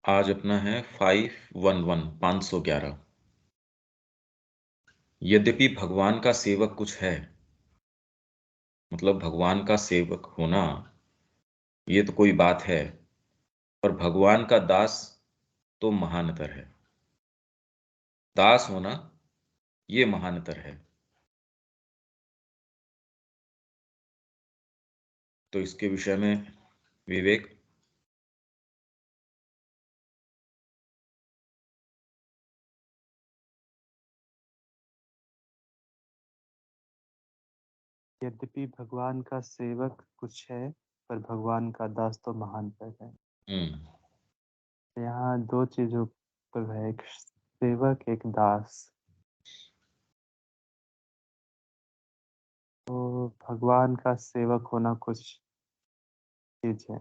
आज अपना है 511 यद्यपि भगवान का सेवक कुछ है, मतलब भगवान का सेवक होना ये तो कोई बात है, पर भगवान का दास तो महानतर है। दास होना ये महानतर है। तो इसके विषय में विवेक। यद्यपि भगवान का सेवक कुछ है, पर भगवान का दास तो महानतर है। यहाँ दो चीजों पर है, एक सेवक, एक दास। तो भगवान का सेवक होना कुछ चीज है।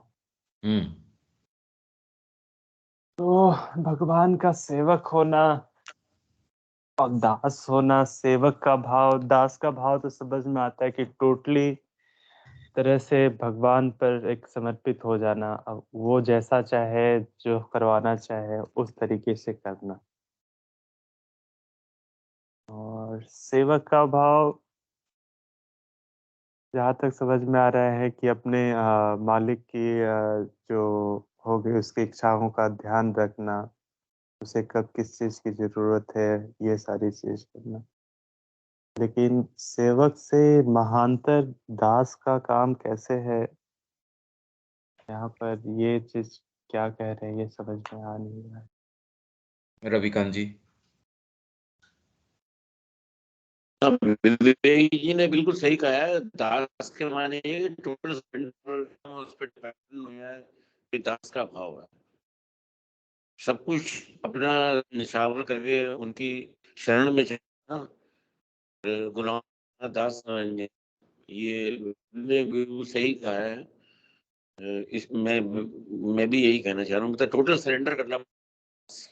तो भगवान का सेवक होना और दास होना, सेवक का भाव, दास का भाव तो समझ में आता है कि टोटली तरह से भगवान पर एक समर्पित हो जाना। अब वो जैसा चाहे, जो करवाना चाहे उस तरीके से करना। और सेवक का भाव जहाँ तक समझ में आ रहा है कि अपने मालिक की जो हो गई उसकी इच्छाओं का ध्यान रखना, उसे कब किस चीज़ की ज़रूरत है, ये सारी चीज़ करना। लेकिन सेवक से महानतर दास का काम कैसे है, यहाँ पर ये चीज़ क्या कह रहे हैं ये समझ में आ नहीं रहा है। रविकांत जी। विवेक जी ने बिल्कुल सही कहा है। दास के माने टोटल उस पर डिपेंड है कि दास का भाव है, सब कुछ अपना निछावर करके उनकी शरण में चलना, गुलाम दास समझने, ये ने बिल्कुल सही कहा है। मैं भी यही कहना चाह रहा हूँ, मतलब टोटल सरेंडर करना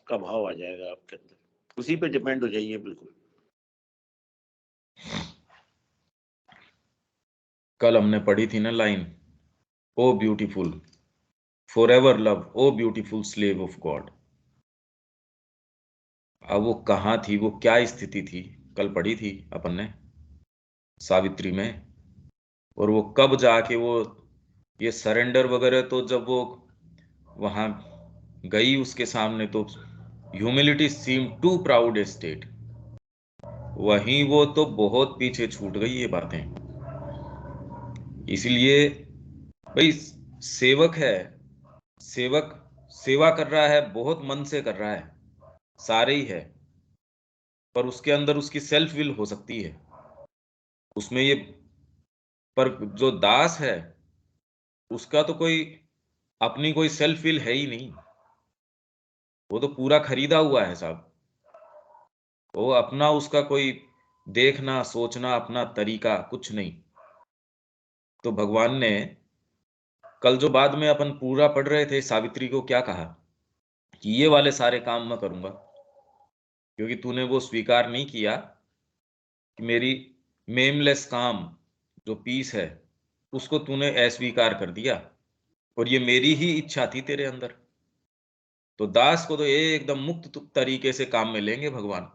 का भाव आ जाएगा आपके अंदर, उसी पे डिपेंड हो जाइए बिल्कुल। कल हमने पढ़ी थी ना line, O beautiful forever love, O beautiful slave of God. अब वो कहाँ थी, वो क्या स्थिति थी, कल पढ़ी थी अपन ने सावित्री में। और वो कब जाके वो ये सरेंडर वगैरह, तो जब वो वहां गई उसके सामने तो humility seem too proud a state, वहीं वो तो बहुत पीछे छूट गई ये बातें। इसलिए भाई सेवक है, सेवक सेवा कर रहा है, बहुत मन से कर रहा है, सारे ही है, पर उसके अंदर उसकी सेल्फ विल हो सकती है उसमें ये। पर जो दास है उसका तो कोई अपनी कोई सेल्फ विल है ही नहीं, वो तो पूरा खरीदा हुआ है साहब। वो अपना उसका कोई देखना सोचना अपना तरीका कुछ नहीं। तो भगवान ने कल जो बाद में अपन पूरा पढ़ रहे थे सावित्री को क्या कहा कि ये वाले सारे काम मैं करूंगा, क्योंकि तूने वो स्वीकार नहीं किया कि मेरी मेमलेस काम जो पीस है उसको तूने अस्वीकार कर दिया, और ये मेरी ही इच्छा थी तेरे अंदर। तो दास को तो ये एकदम मुक्त तरीके से काम में लेंगे भगवान।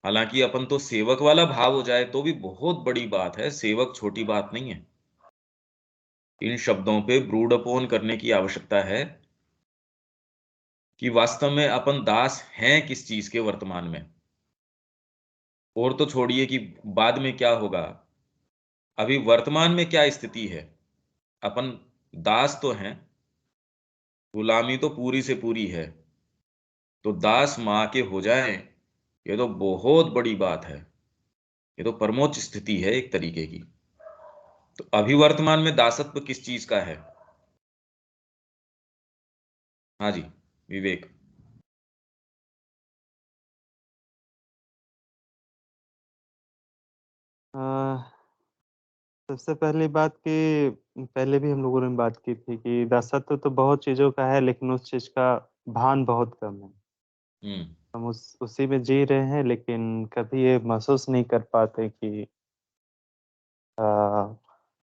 हालांकि अपन तो सेवक वाला भाव हो जाए तो भी बहुत बड़ी बात है, सेवक छोटी बात नहीं है। इन शब्दों पे ब्रूड अपोन करने की आवश्यकता है कि वास्तव में अपन दास हैं किस चीज के वर्तमान में। और तो छोड़िए कि बाद में क्या होगा, अभी वर्तमान में क्या स्थिति है। अपन दास तो हैं, गुलामी तो पूरी से पूरी है, तो दास मां के हो जाएं ये तो बहुत बड़ी बात है, ये तो परमोच्च स्थिति है एक तरीके की। तो अभी वर्तमान में दासत्व किस चीज का है। हाँ जी विवेक। सबसे पहली बात कि पहले भी हम लोगों ने बात की थी कि दासत्व तो बहुत चीजों का है, लेकिन उस चीज का भान बहुत कम है। हम उसी में जी रहे हैं, लेकिन कभी ये महसूस नहीं कर पाते कि आ,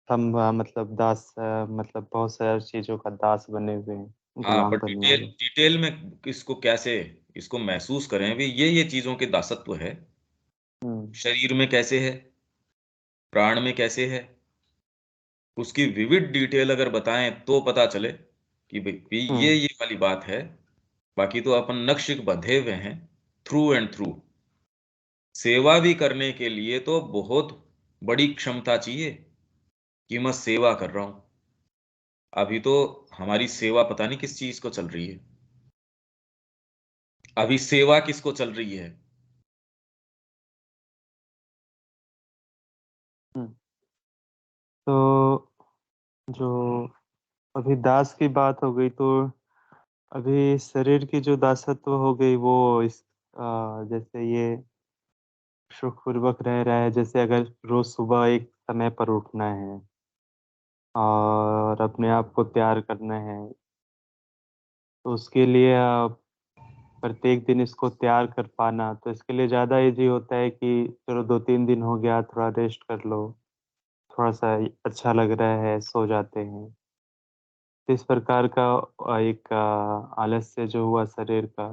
हम मतलब दास मतलब बहुत सारी चीजों का दास बने हुए हैं। हाँ, गुलाम पर बनने डिटेल वाले। डिटेल में इसको कैसे इसको महसूस करें भी, ये चीजों के दासत्व है। शरीर में कैसे है, प्राण में कैसे है, उसकी विविध डिटेल अगर बताएं तो पता चले कि भाई ये वाली बात है। बाकी तो अपन नक्शिक बंधे हुए हैं थ्रू एंड थ्रू। सेवा भी करने के लिए तो बहुत बड़ी क्षमता चाहिए कि मैं सेवा कर रहा हूं। अभी तो हमारी सेवा पता नहीं किस चीज को चल रही है। अभी सेवा किसको चल रही है? तो जो अभी दास की बात हो गई, तो अभी शरीर की जो दासत्व हो गई वो जैसे ये सुखपूर्वक रह रहा है, जैसे अगर रोज सुबह एक समय पर उठना है और अपने आप को तैयार करना है, तो उसके लिए प्रत्येक दिन इसको तैयार कर पाना, तो इसके लिए ज़्यादा ईज़ी होता है कि चलो 2-3 दिन हो गया, थोड़ा रेस्ट कर लो, थोड़ा-सा अच्छा लग रहा है, सो जाते हैं। तो इस प्रकार का एक आलस्य जो हुआ शरीर का,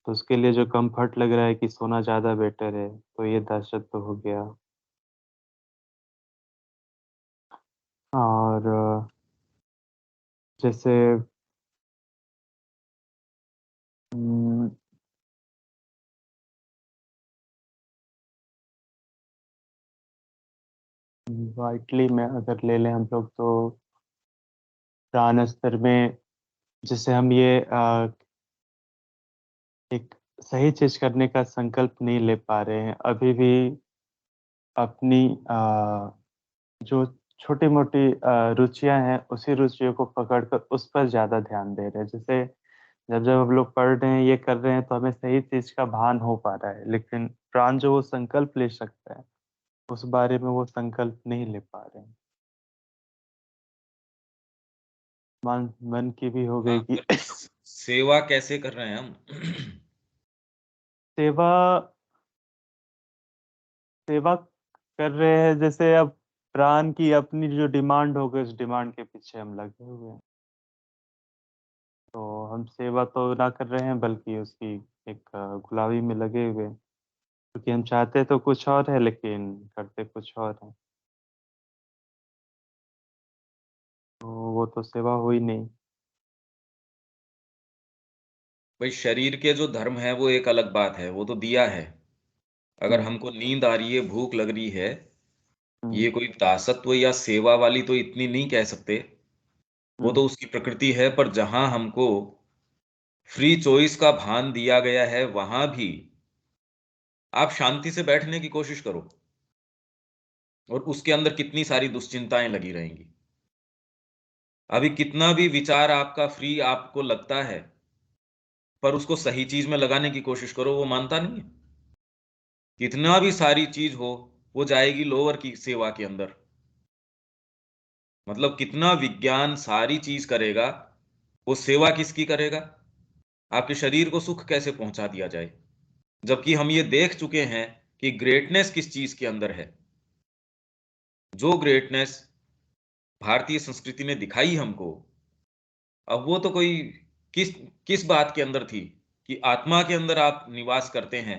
तो उसके लिए जो कम्फ़र्ट लग रहा है कि सोना ज़्यादा बेटर है, तो ये दासत्व हो गया। और जैसे उम, वाइटली में अगर ले लें हम लोग, तो प्राण स्तर में जैसे हम ये एक सही चीज़ करने का संकल्प नहीं ले पा रहे हैं। अभी भी अपनी जो छोटी-मोटी रुचियाँ हैं, उसी रुचियों को पकड़ कर उस पर ज़्यादा ध्यान दे रहे हैं। जैसे जब-जब हम लोग पढ़ रहे हैं, ये कर रहे हैं, तो हमें सही चीज़ का भान हो पा रहा है। लेकिन प्राण जो वो संकल्प ले सकता है, उस बारे में वो संकल्प नहीं ले पा रहे हैं। मन मन की भी हो हाँ, गई कि पर सेवा कैसे कर रहे हैं हम? सेवा सेवा कर रहे हैं, जैसे अब प्राण की अपनी जो डिमांड हो गई, उस डिमांड के पीछे हम लगे हुए हैं। तो हम सेवा तो ना कर रहे हैं, बल्कि उसकी एक गुलामी में लगे हुए हैं। क्योंकि हम चाहते तो कुछ और है, लेकिन करते कुछ और हैं। तो वो तो सेवा हुई नहीं। भाई शरीर के जो धर्म है वो एक अलग बात है, वो तो दिया है। अगर हुँ, हमको नींद आ रही है, भूख लग रही है, हुँ, ये कोई दासत्व या सेवा वाली तो इतनी नहीं कह सकते। वो हुँ, तो उसकी प्रकृति है। पर जहां हमको फ्री चॉइस का भान दिया गया है, वहां भी आप शांति से बैठने की कोशिश करो और उसके अंदर कितनी सारी दुश्चिंताएं लगी रहेंगी। अभी कितना भी विचार आपका फ्री आपको लगता है, पर उसको सही चीज में लगाने की कोशिश करो, वो मानता नहीं है। कितना भी सारी चीज हो, वो जाएगी लोअर की सेवा के अंदर। मतलब कितना विज्ञान सारी चीज करेगा, वो सेवा किसकी करेगा? आपके शरीर को सुख कैसे पहुंचा दिया जाए? जबकि हम ये देख चुके हैं कि ग्रेटनेस किस चीज के अंदर है। जो ग्रेटनेस भारतीय संस्कृति ने दिखाई हमको, अब वो तो कोई किस किस बात के अंदर थी कि आत्मा के अंदर आप निवास करते हैं।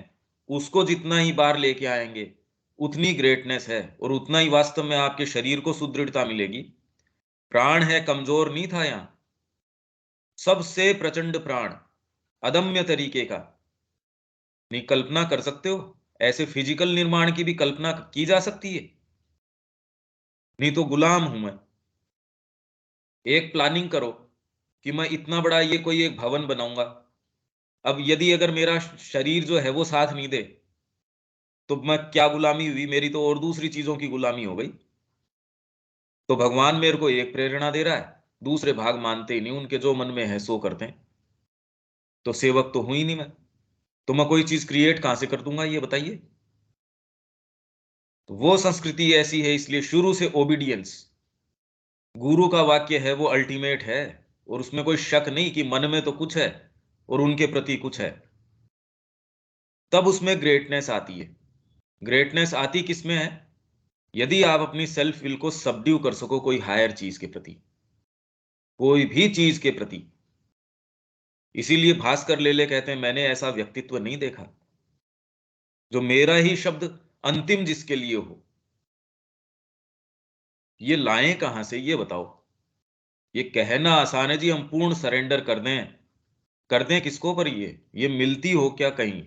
उसको जितना ही बार लेके आएंगे, उतनी ग्रेटनेस है और उतना ही वास्तव में आपके शरीर को सुदृढ़ता मिलेगी। प्राण है, कमजोर नहीं था यहां। सबसे प्रचंड प्राण, अदम्य तरीके का। नहीं, कल्पना कर सकते हो? ऐसे फिजिकल निर्माण की भी कल्पना की जा सकती है? नहीं तो गुलाम हूं मैं। एक प्लानिंग करो कि मैं इतना बड़ा ये कोई एक भवन बनाऊंगा। अब यदि अगर मेरा शरीर जो है वो साथ नहीं दे, तो मैं क्या गुलामी हुई? मेरी तो और दूसरी चीजों की गुलामी हो गई। तो भगवान मेरे को एक प्रेरणा दे रहा है, दूसरे भाग मानते ही नहीं, उनके जो मन में है सो करते हैं। तो सेवक तो हुई नहीं मैं। तो मैं कोई चीज क्रिएट कहां से कर दूंगा, ये बताइए? तो वो संस्कृति ऐसी है, इसलिए शुरू से ओबीडियंस गुरु का वाक्य है, वो अल्टीमेट है। और उसमें कोई शक नहीं कि मन में तो कुछ है और उनके प्रति कुछ है। तब उसमें ग्रेटनेस आती है। ग्रेटनेस आती किस में है? यदि आप अपनी सेल्फ विल को सबड्यू कर सको कोई हायर चीज के प्रति। कोई भी चीज के प्रति। इसीलिए भास्कर लेले कहते हैं मैंने ऐसा व्यक्तित्व नहीं देखा जो मेरा ही शब्द अंतिम जिसके लिए हो। ये लाएं कहां से, ये बताओ। ये कहना आसान है जी, हम पूर्ण सरेंडर कर दें किसको, पर ये मिलती हो क्या कहीं?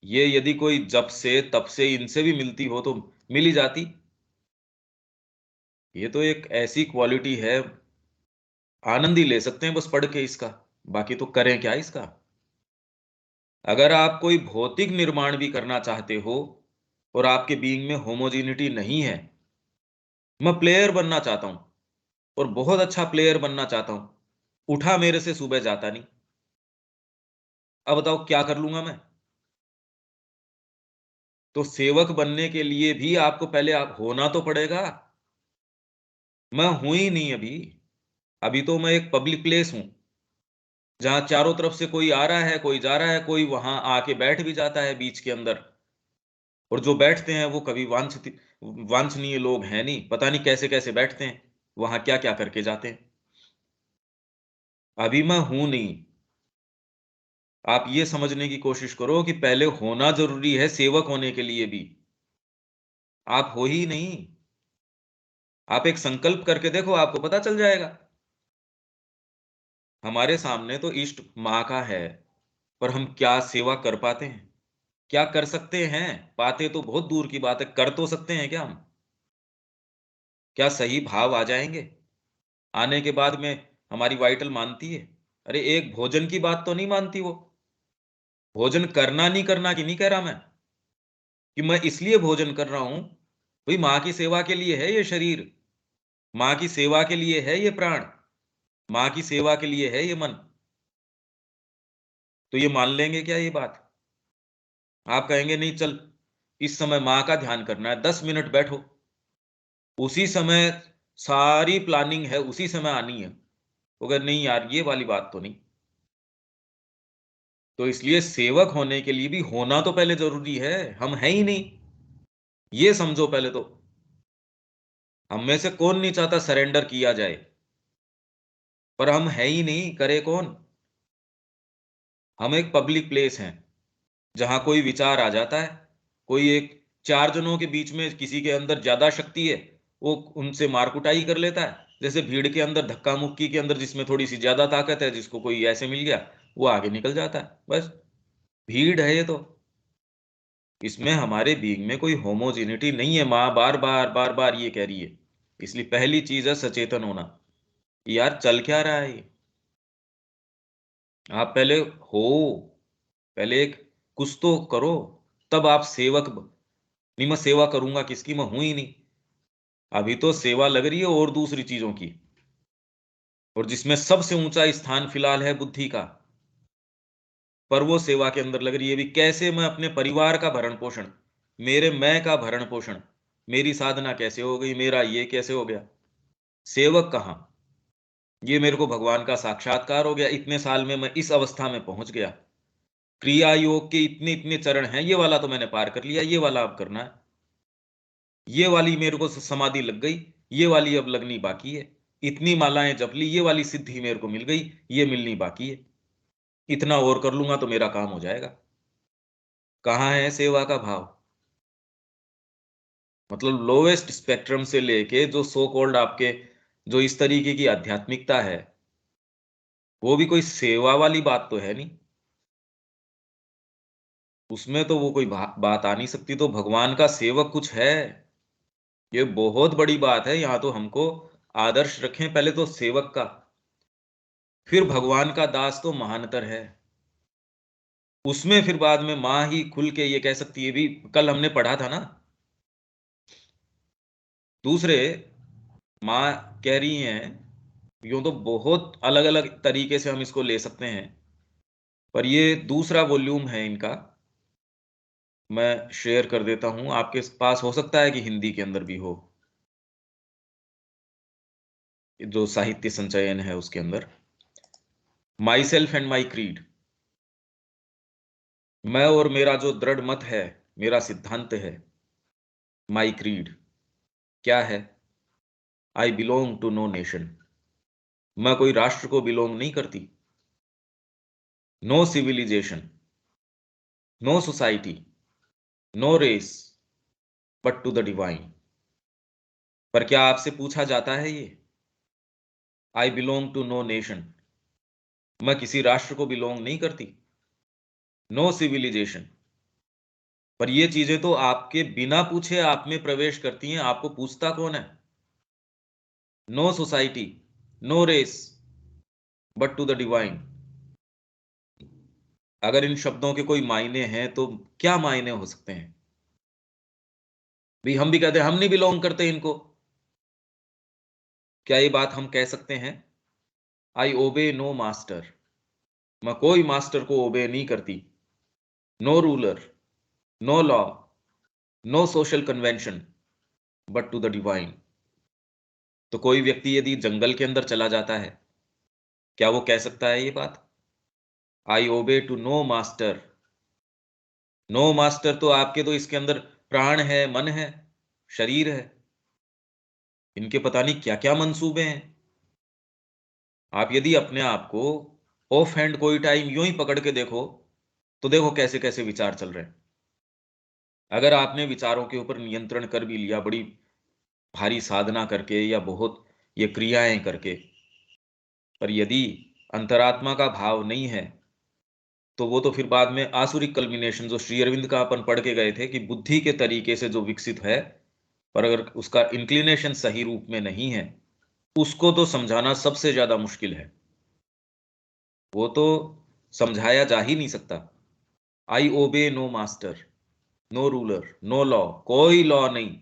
ये यदि कोई जब से तब से इनसे भी मिलती हो तो मिल ही जाती। ये तो एक ऐसी क्वालिटी है, आनंद ही ले सकते हैं बस पढ़ के इसका, बाकी तो करें क्या इसका। अगर आप कोई भौतिक निर्माण भी करना चाहते हो और आपके बीइंग में होमोजिनिटी नहीं है, मैं प्लेयर बनना चाहता हूं और बहुत अच्छा प्लेयर बनना चाहता हूं, उठा मेरे से सुबह जाता नहीं, अब बताओ क्या कर लूंगा मैं? तो सेवक बनने के लिए भी आपको पहले आप होना तो पड़ेगा। मैं हूं ही नहीं अभी। अभी तो मैं एक पब्लिक प्लेस हूं जहां चारों तरफ से कोई आ रहा है, कोई जा रहा है, कोई वहां आके बैठ भी जाता है बीच के अंदर। और जो बैठते हैं वो कभी वांछनीय लोग हैं नहीं, पता नहीं कैसे कैसे बैठते हैं, वहां क्या क्या करके जाते हैं। अभी मैं हूं नहीं। आप ये समझने की कोशिश करो कि पहले होना जरूरी है सेवक होने के लिए भी। आप हो ही नहीं। आप एक संकल्प करके देखो, आपको पता चल जाएगा। हमारे सामने तो इष्ट माँ का है, पर हम क्या सेवा कर पाते हैं? क्या कर सकते हैं? पाते तो बहुत दूर की बात है, कर तो सकते हैं क्या हम? क्या सही भाव आ जाएंगे? आने के बाद में हमारी वाइटल मानती है? अरे एक भोजन की बात तो नहीं मानती वो। भोजन करना नहीं करना की नहीं कह रहा मैं, कि मैं इसलिए भोजन कर रहा हूं, भाई माँ की सेवा के लिए है ये शरीर, माँ की सेवा के लिए है ये प्राण, माँ की सेवा के लिए है ये मन। तो ये मान लेंगे क्या ये बात? आप कहेंगे नहीं चल इस समय माँ का ध्यान करना है, 10 मिनट बैठो, उसी समय सारी प्लानिंग है उसी समय आनी है। अगर नहीं यार ये वाली बात तो नहीं। तो इसलिए सेवक होने के लिए भी होना तो पहले जरूरी है, हम है ही नहीं। ये समझो पहले तो। हम में से कौन नहीं चाहता सरेंडर किया जाए, पर हम है ही नहीं, करे कौन? हम एक पब्लिक प्लेस हैं जहां कोई विचार आ जाता है, कोई एक चार जनों के बीच में किसी के अंदर ज्यादा शक्ति है, वो उनसे मार कुटाई कर लेता है। जैसे भीड़ के अंदर धक्का मुक्की के अंदर जिसमें थोड़ी सी ज्यादा ताकत है, जिसको कोई ऐसे मिल गया वो आगे निकल जाता है। बस भीड़ है ये तो। इसमें हमारे बीइंग में कोई होमोजेनिटी नहीं है, माँ बार बार बार बार ये कह रही है। इसलिए पहली चीज है सचेतन होना। यार चल क्या रहा है ये? आप पहले हो, पहले एक कुछ तो करो, तब आप सेवक नहीं। मैं सेवा करूंगा किसकी, मैं हूं ही नहीं। अभी तो सेवा लग रही है और दूसरी चीजों की, और जिसमें सबसे ऊंचा स्थान फिलहाल है बुद्धि का, पर वो सेवा के अंदर लग रही है भी। कैसे मैं अपने परिवार का भरण पोषण, मेरे मैं का भरण पोषण, मेरी साधना कैसे हो गई, मेरा ये कैसे हो गया? सेवक कहाँ? ये मेरे को भगवान का साक्षात्कार हो गया, इतने साल में मैं इस अवस्था में पहुंच गया। क्रिया योग के इतने इतने चरण हैं, ये वाला तो मैंने पार कर लिया, ये वाला अब करना है। ये वाली मेरे को समाधि लग गई, ये वाली अब लगनी बाकी है। इतनी मालाएं जप ली, ये वाली सिद्धि मेरे को मिल गई, ये मिलनी बाकी है। इतना और कर लूंगा तो मेरा काम हो जाएगा। कहाँ है सेवा का भाव? मतलब लोवेस्ट स्पेक्ट्रम से लेके जो सो कॉल्ड आपके जो इस तरीके की आध्यात्मिकता है, वो भी कोई सेवा वाली बात तो है नहीं। उसमें तो वो कोई बात आ नहीं सकती। तो भगवान का सेवक कुछ है, ये बहुत बड़ी बात है। यहां तो हमको आदर्श रखें पहले तो सेवक का, फिर भगवान का दास तो महानतर है। उसमें फिर बाद में माँ ही खुल के ये कह सकती है भी, कल हमने पढ़ा था ना, दूसरे माँ कह रही हैं। यूं तो बहुत अलग अलग तरीके से हम इसको ले सकते हैं, पर ये दूसरा वॉल्यूम है इनका, मैं शेयर कर देता हूं। आपके पास हो सकता है कि हिंदी के अंदर भी हो, जो साहित्य संचयन है उसके अंदर। My self and my creed, मैं और मेरा जो दृढ़ मत है, मेरा सिद्धांत है। माई क्रीड क्या है? I belong to no nation. मैं कोई राष्ट्र को बिलोंग नहीं करती। No civilisation, no society, no race, but to the divine. पर क्या आपसे पूछा जाता है ये? I belong to no nation, मैं किसी राष्ट्र को बिलोंग नहीं करती। नो सिविलाइजेशन, पर ये चीजें तो आपके बिना पूछे आप में प्रवेश करती हैं, आपको पूछता कौन है? No society, no race, but to the divine. अगर इन शब्दों के कोई मायने हैं तो क्या मायने हो सकते हैं? भी हम भी कहते हैं हम नहीं बिलोंग करते इनको। क्या ये बात हम कह सकते हैं? आई ओबे नो मास्टर, मैं कोई मास्टर को ओबे नहीं करती। No ruler, no law, no social convention, but to the divine. तो कोई व्यक्ति यदि जंगल के अंदर चला जाता है, क्या वो कह सकता है ये बात? I obey to no master. No master तो आपके तो इसके अंदर प्राण है, मन है, शरीर है, इनके पता नहीं क्या क्या मंसूबे हैं। आप यदि अपने आप को ऑफ हैंड कोई टाइम यूं ही पकड़ के देखो तो देखो कैसे कैसे विचार चल रहे हैं। अगर आपने विचारों के ऊपर नियंत्रण कर भी लिया बड़ी भारी साधना करके या बहुत ये क्रियाएं करके, पर यदि अंतरात्मा का भाव नहीं है तो वो तो फिर बाद में आसुरिक कल्मिनेशन, जो श्री अरविंद का अपन पढ़ के गए थे कि बुद्धि के तरीके से जो विकसित है, पर अगर उसका इंक्लिनेशन सही रूप में नहीं है, उसको तो समझाना सबसे ज्यादा मुश्किल है। वो तो समझाया जा ही नहीं सकता। I obey no master, no ruler, no law, कोई लॉ नहीं।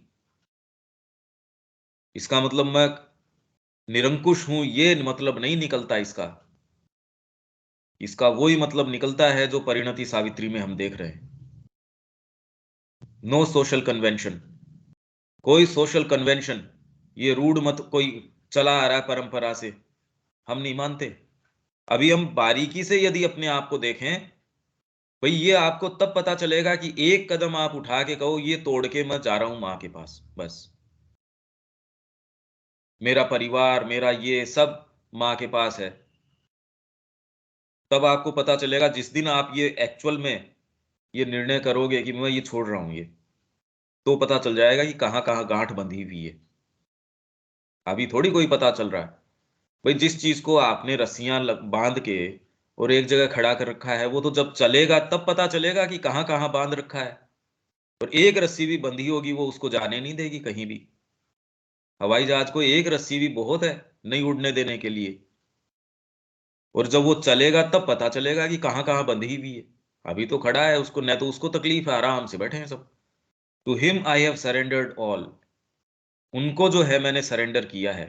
इसका मतलब मैं निरंकुश हूं ये मतलब नहीं निकलता इसका। इसका वही मतलब निकलता है जो परिणति सावित्री में हम देख रहे हैं। नो सोशल कन्वेंशन, कोई सोशल कन्वेंशन, ये रूढ़ मत कोई चला आ रहा है परंपरा से, हम नहीं मानते। अभी हम बारीकी से यदि अपने आप को देखें, भाई ये आपको तब पता चलेगा कि एक कदम आप उठा के कहो ये तोड़ के मैं जा रहा हूं मां के पास, बस मेरा परिवार मेरा ये सब मां के पास है। तब आपको पता चलेगा जिस दिन आप ये एक्चुअल में ये निर्णय करोगे कि मैं ये छोड़ रहा हूं ये, तो पता चल जाएगा कि कहां कहां गांठ बंधी हुई है। अभी थोड़ी कोई पता चल रहा है। भाई जिस चीज को आपने रस्सियां बांध के और एक जगह खड़ा कर रखा है, वो तो जब चलेगा तब पता चलेगा कि कहां कहां बांध रखा है। और एक रस्सी भी बंधी होगी वो उसको जाने नहीं देगी कहीं भी। हवाई जहाज को एक रस्सी भी बहुत है नहीं उड़ने देने के लिए। और जब वो चलेगा तब पता चलेगा कि कहां कहां बंधी हुई है। अभी तो खड़ा है, उसको न तो उसको तकलीफ है, आराम से बैठे हैं सब। To him I have surrendered all, उनको जो है मैंने सरेंडर किया है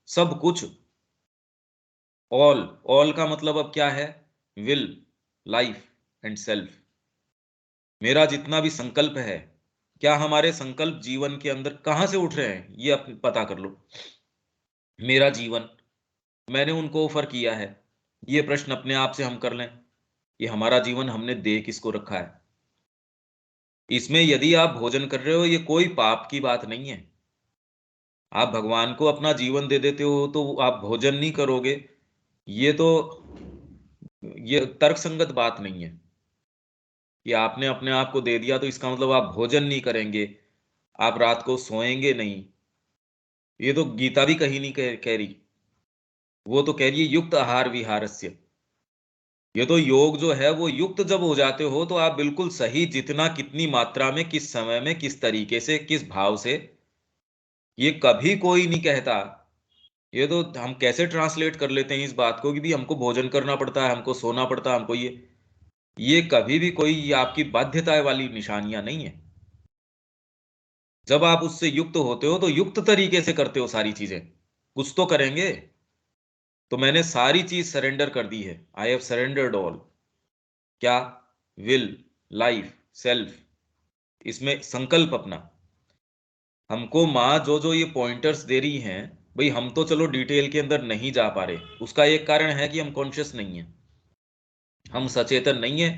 सब कुछ। ऑल, ऑल का मतलब अब क्या है? Will, life and self. मेरा जितना भी संकल्प है, क्या हमारे संकल्प जीवन के अंदर कहां से उठ रहे हैं ये पता कर लो। मेरा जीवन मैंने उनको ऑफर किया है, ये प्रश्न अपने आप से हम कर लें। ये हमारा जीवन हमने दे किसको रखा है? इसमें यदि आप भोजन कर रहे हो ये कोई पाप की बात नहीं है। आप भगवान को अपना जीवन दे देते हो तो आप भोजन नहीं करोगे, ये तो ये तर्कसंगत बात नहीं है। कि आपने अपने आप को दे दिया तो इसका मतलब आप भोजन नहीं करेंगे, आप रात को सोएंगे नहीं। ये तो गीता भी कहीं नहीं कह रही। वो तो कह रही है युक्त आहार विहारस्य। ये तो योग जो है वो युक्त जब हो जाते हो तो आप बिल्कुल सही, जितना कितनी मात्रा में किस समय में किस तरीके से किस भाव से, ये कभी कोई नहीं कहता। ये तो हम कैसे ट्रांसलेट कर लेते हैं इस बात को कि भी हमको भोजन करना पड़ता है, हमको सोना पड़ता है, हमको ये कभी भी कोई आपकी बाध्यता वाली निशानियां नहीं है। जब आप उससे युक्त होते हो तो युक्त तरीके से करते हो सारी चीजें, कुछ तो करेंगे। तो मैंने सारी चीज सरेंडर कर दी है, आई हैव सरेंडर्ड ऑल। क्या? विल, लाइफ, सेल्फ, इसमें संकल्प अपना। हमको माँ जो जो ये पॉइंटर्स दे रही हैं, भाई हम तो चलो डिटेल के अंदर नहीं जा पा रहे, उसका एक कारण है कि हम कॉन्शियस नहीं है, हम सचेतन नहीं है।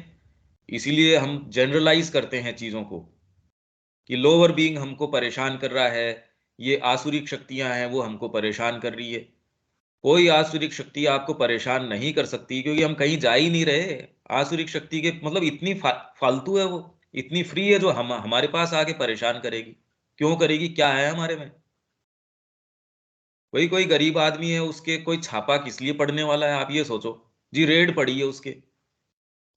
इसीलिए हम जनरलाइज करते हैं चीजों को कि लोअर बीइंग हमको परेशान कर रहा है, ये आसुरिक शक्तियां हैं वो हमको परेशान कर रही है। कोई आसुरिक शक्ति आपको परेशान नहीं कर सकती, क्योंकि हम कहीं जा ही नहीं रहे। आसुरिक शक्ति के मतलब इतनी फालतू है वो, इतनी फ्री है, जो हमारे पास आके परेशान करेगी। क्यों करेगी? क्या है हमारे में? कोई गरीब आदमी है, उसके कोई छापा किस लिए पड़ने वाला है? आप ये सोचो जी, रेड पड़ी है उसके,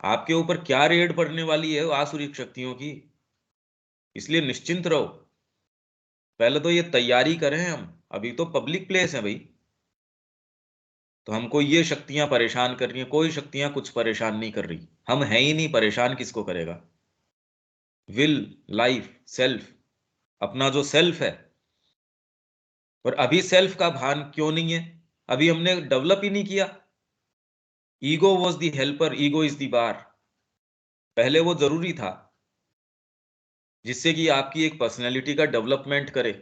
आपके ऊपर क्या रेड पड़ने वाली है आसुरिक शक्तियों की? इसलिए निश्चिंत रहो। पहले तो ये तैयारी करें हम, अभी तो पब्लिक प्लेस है भाई, तो हमको ये शक्तियां परेशान कर रही हैं। कोई शक्तियां कुछ परेशान नहीं कर रही, हम हैं ही नहीं, परेशान किसको करेगा? विल, लाइफ, सेल्फ, अपना जो सेल्फ है। और अभी सेल्फ का भान क्यों नहीं है? अभी हमने डेवलप ही नहीं किया। Ego was the helper, ego is the bar. पहले वो जरूरी था, जिससे कि आपकी एक पर्सनैलिटी का डेवलपमेंट करे,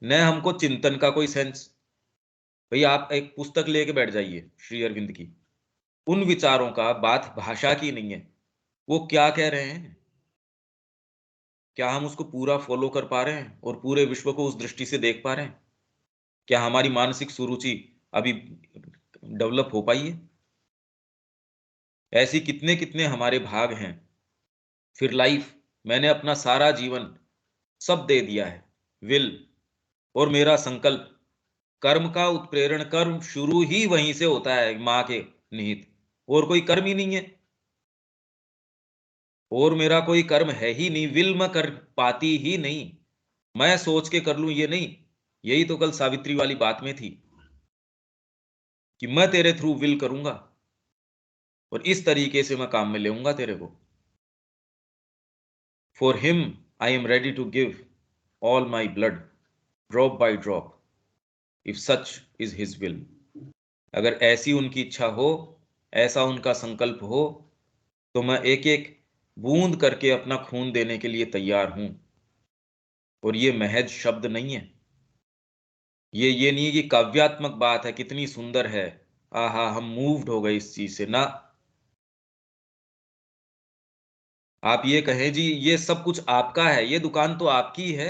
न हमको चिंतन का कोई सेंस। भाई आप एक पुस्तक लेके बैठ जाइए श्री अरविंद की, उन विचारों का बात भाषा की नहीं है, वो क्या कह रहे हैं, क्या हम उसको पूरा फॉलो कर पा रहे हैं और पूरे विश्व को उस दृष्टि से देख पा रहे हैं? क्या हमारी मानसिक सुरुचि अभी डेवलप हो पाई है? ऐसी कितने कितने हमारे भाग हैं। फिर लाइफ, मैंने अपना सारा जीवन सब दे दिया है। विल और मेरा संकल्प, कर्म का उत्प्रेरण, कर्म शुरू ही वहीं से होता है, मां के निहित, और कोई कर्म ही नहीं है, और मेरा कोई कर्म है ही नहीं। विल मैं कर पाती ही नहीं, मैं सोच के कर लूं ये नहीं। यही तो कल सावित्री वाली बात में थी कि मैं तेरे थ्रू विल करूंगा और इस तरीके से मैं काम में लेऊंगा तेरे को। For him I am ready to give all my blood, drop by drop, if such is his will. अगर ऐसी उनकी इच्छा हो, ऐसा उनका संकल्प हो, तो मैं एक एक बूंद करके अपना खून देने के लिए तैयार हूं। और ये महज शब्द नहीं है, ये नहीं है कि काव्यात्मक बात है, कितनी सुंदर है, आहा हम मूव्ड हो गए इस चीज से ना। आप ये कहें जी ये सब कुछ आपका है, ये दुकान तो आपकी है,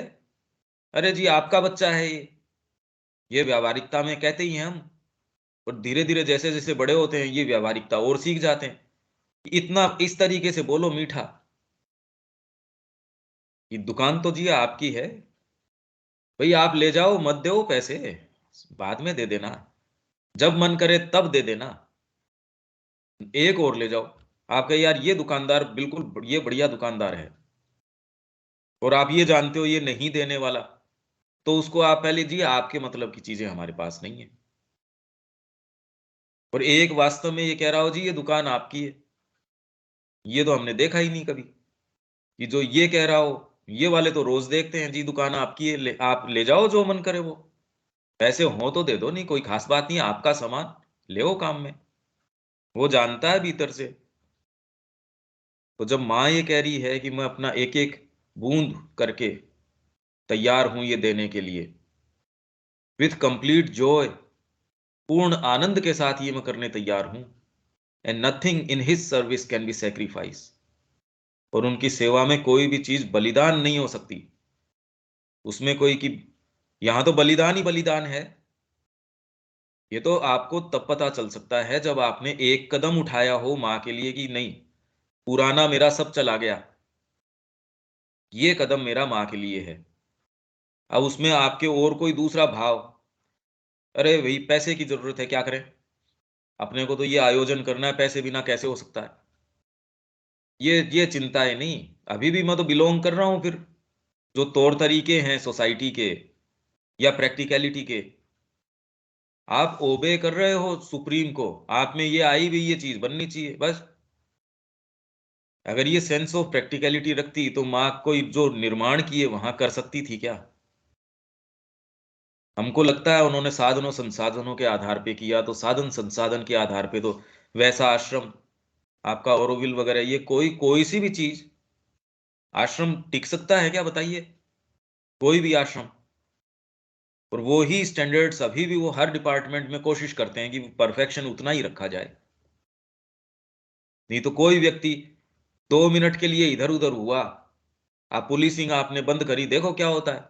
अरे जी आपका बच्चा है ये व्यावहारिकता में कहते ही हैं हम। और धीरे धीरे जैसे जैसे बड़े होते हैं, ये व्यावहारिकता और सीख जाते हैं। इतना इस तरीके से बोलो मीठा, ये दुकान तो जी आपकी है, भाई आप ले जाओ, मत दो पैसे, बाद में दे देना, जब मन करे तब दे देना। एक और ले जाओ, आप कहे यार ये दुकानदार बिल्कुल ये बढ़िया दुकानदार है, और आप ये जानते हो ये नहीं देने वाला, तो उसको आप पहले जी आपके मतलब की चीजें हमारे पास नहीं है। और एक वास्तव में ये कह रहा हो जी ये दुकान आपकी है, ये तो हमने देखा ही नहीं कभी। कि जो ये कह रहा हो, ये वाले तो रोज देखते हैं जी दुकान आपकी है, आप ले जाओ जो मन करे वो, पैसे हो तो दे दो, नहीं कोई खास बात नहीं, आपका सामान ले काम में। वो जानता है भीतर से। तो जब माँ ये कह रही है कि मैं अपना एक एक बूंद करके तैयार हूं ये देने के लिए, विथ कंप्लीट जॉय, पूर्ण आनंद के साथ ये मैं करने तैयार हूं, and nothing in his service can be sacrifice, और उनकी सेवा में कोई भी चीज बलिदान नहीं हो सकती। उसमें कोई कि यहां तो बलिदान ही बलिदान है, ये तो आपको तब पता चल सकता है जब आपने एक कदम उठाया हो मां के लिए, कि नहीं पुराना मेरा सब चला गया, ये कदम मेरा मां के लिए है। अब उसमें आपके और कोई दूसरा भाव, अरे भाई पैसे की जरूरत है क्या करें, अपने को तो ये आयोजन करना है, पैसे बिना कैसे हो सकता है, ये चिंता है नहीं। अभी भी मैं तो बिलोंग कर रहा हूं फिर, जो तौर तरीके हैं सोसाइटी के या प्रैक्टिकलिटी के, आप ओबे कर रहे हो सुप्रीम को, आप में ये आई भी ये चीज बननी चाहिए बस। अगर ये सेंस ऑफ प्रैक्टिकलिटी रखती तो माँ कोई जो निर्माण किए वहां कर सकती थी क्या? हमको लगता है उन्होंने साधनों संसाधनों के आधार पे किया, तो साधन संसाधन के आधार पे तो वैसा आश्रम आपका ऑरोविल वगैरह, ये कोई कोई सी भी चीज, आश्रम टिक सकता है क्या बताइए? कोई भी आश्रम। और वो ही स्टैंडर्ड्स अभी भी वो हर डिपार्टमेंट में कोशिश करते हैं कि परफेक्शन उतना ही रखा जाए। नहीं तो कोई व्यक्ति 2 मिनट के लिए इधर उधर हुआ, आप पुलिसिंग आपने बंद करी, देखो क्या होता है,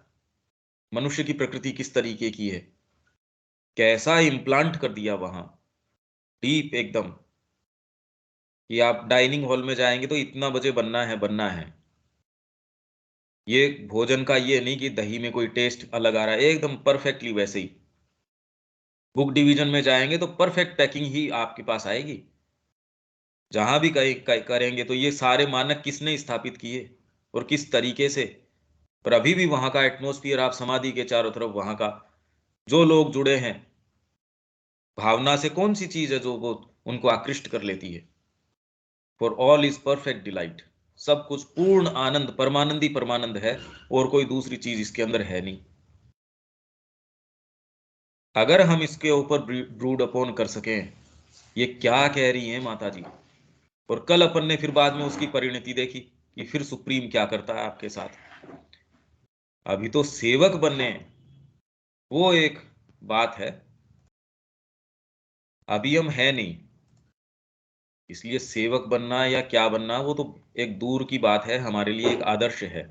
मनुष्य की प्रकृति किस तरीके की है। कैसा इम्प्लांट कर दिया वहां, डीप एकदम, कि आप डाइनिंग हॉल में जाएंगे तो इतना बजे बनना है बनना है। ये भोजन का ये नहीं कि दही में कोई टेस्ट अलग आ रहा है, एकदम परफेक्टली वैसे ही। बुक डिवीजन में जाएंगे तो परफेक्ट पैकिंग ही आपके पास आएगी। जहां भी कहीं करेंगे तो ये सारे मानक किसने स्थापित किए और किस तरीके से। पर अभी भी वहां का एटमोस्फियर, आप समाधि के चारों तरफ वहां का जो लोग जुड़े हैं, भावना से कौन सी चीज है जो वो उनको आकृष्ट कर लेती है। For all is perfect delight, सब कुछ पूर्ण आनंद, परमानंदी परमानंद है, और कोई दूसरी चीज इसके अंदर है नहीं। अगर हम इसके ऊपर ब्रूड अपॉन कर सकें, ये क्या कह रही हैं माता जी, और कल अपन ने फिर बाद में उसकी परिणति देखी कि फिर सुप्रीम क्या करता है आपके साथ। अभी तो सेवक बनने, वो एक बात है, अभी हम है नहीं, इसलिए सेवक बनना या क्या बनना वो तो एक दूर की बात है, हमारे लिए एक आदर्श है।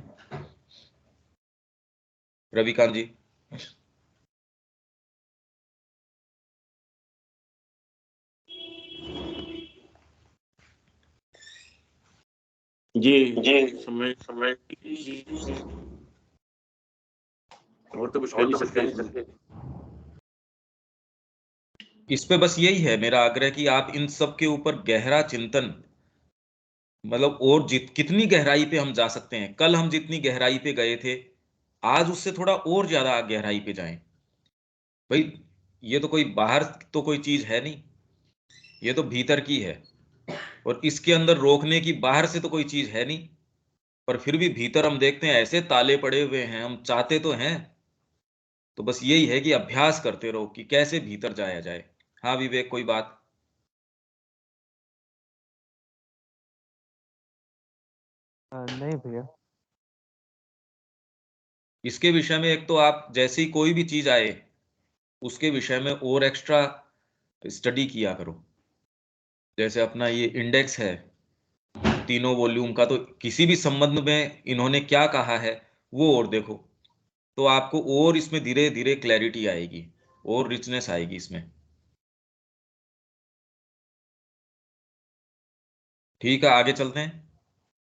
रविकांत जी। जी जी समय समय और तो कुछ कह नहीं सकते इसमें। इस पे बस यही है मेरा आग्रह कि आप इन सब के ऊपर गहरा चिंतन, मतलब और कितनी गहराई पे हम जा सकते हैं, कल हम जितनी गहराई पे गए थे, आज उससे थोड़ा और ज्यादा गहराई पे जाएं। भाई ये तो कोई बाहर तो कोई चीज है नहीं, ये तो भीतर की है, और इसके अंदर रोकने की बाहर से तो कोई चीज है नहीं। पर फिर भी भीतर हम देखते हैं ऐसे ताले पड़े हुए हैं, हम चाहते तो हैं। तो बस यही है कि अभ्यास करते रहो कि कैसे भीतर जाया जाए। हाँ विवेक, कोई बात? नहीं भैया। इसके विषय में एक तो आप जैसे ही कोई भी चीज आए, उसके विषय में और एक्स्ट्रा स्टडी किया करो। जैसे अपना ये इंडेक्स है तीनों वॉल्यूम का, तो किसी भी संबंध में इन्होंने क्या कहा है वो और देखो, तो आपको और इसमें धीरे धीरे क्लैरिटी आएगी और रिचनेस आएगी इसमें। ठीक है, आगे चलते हैं।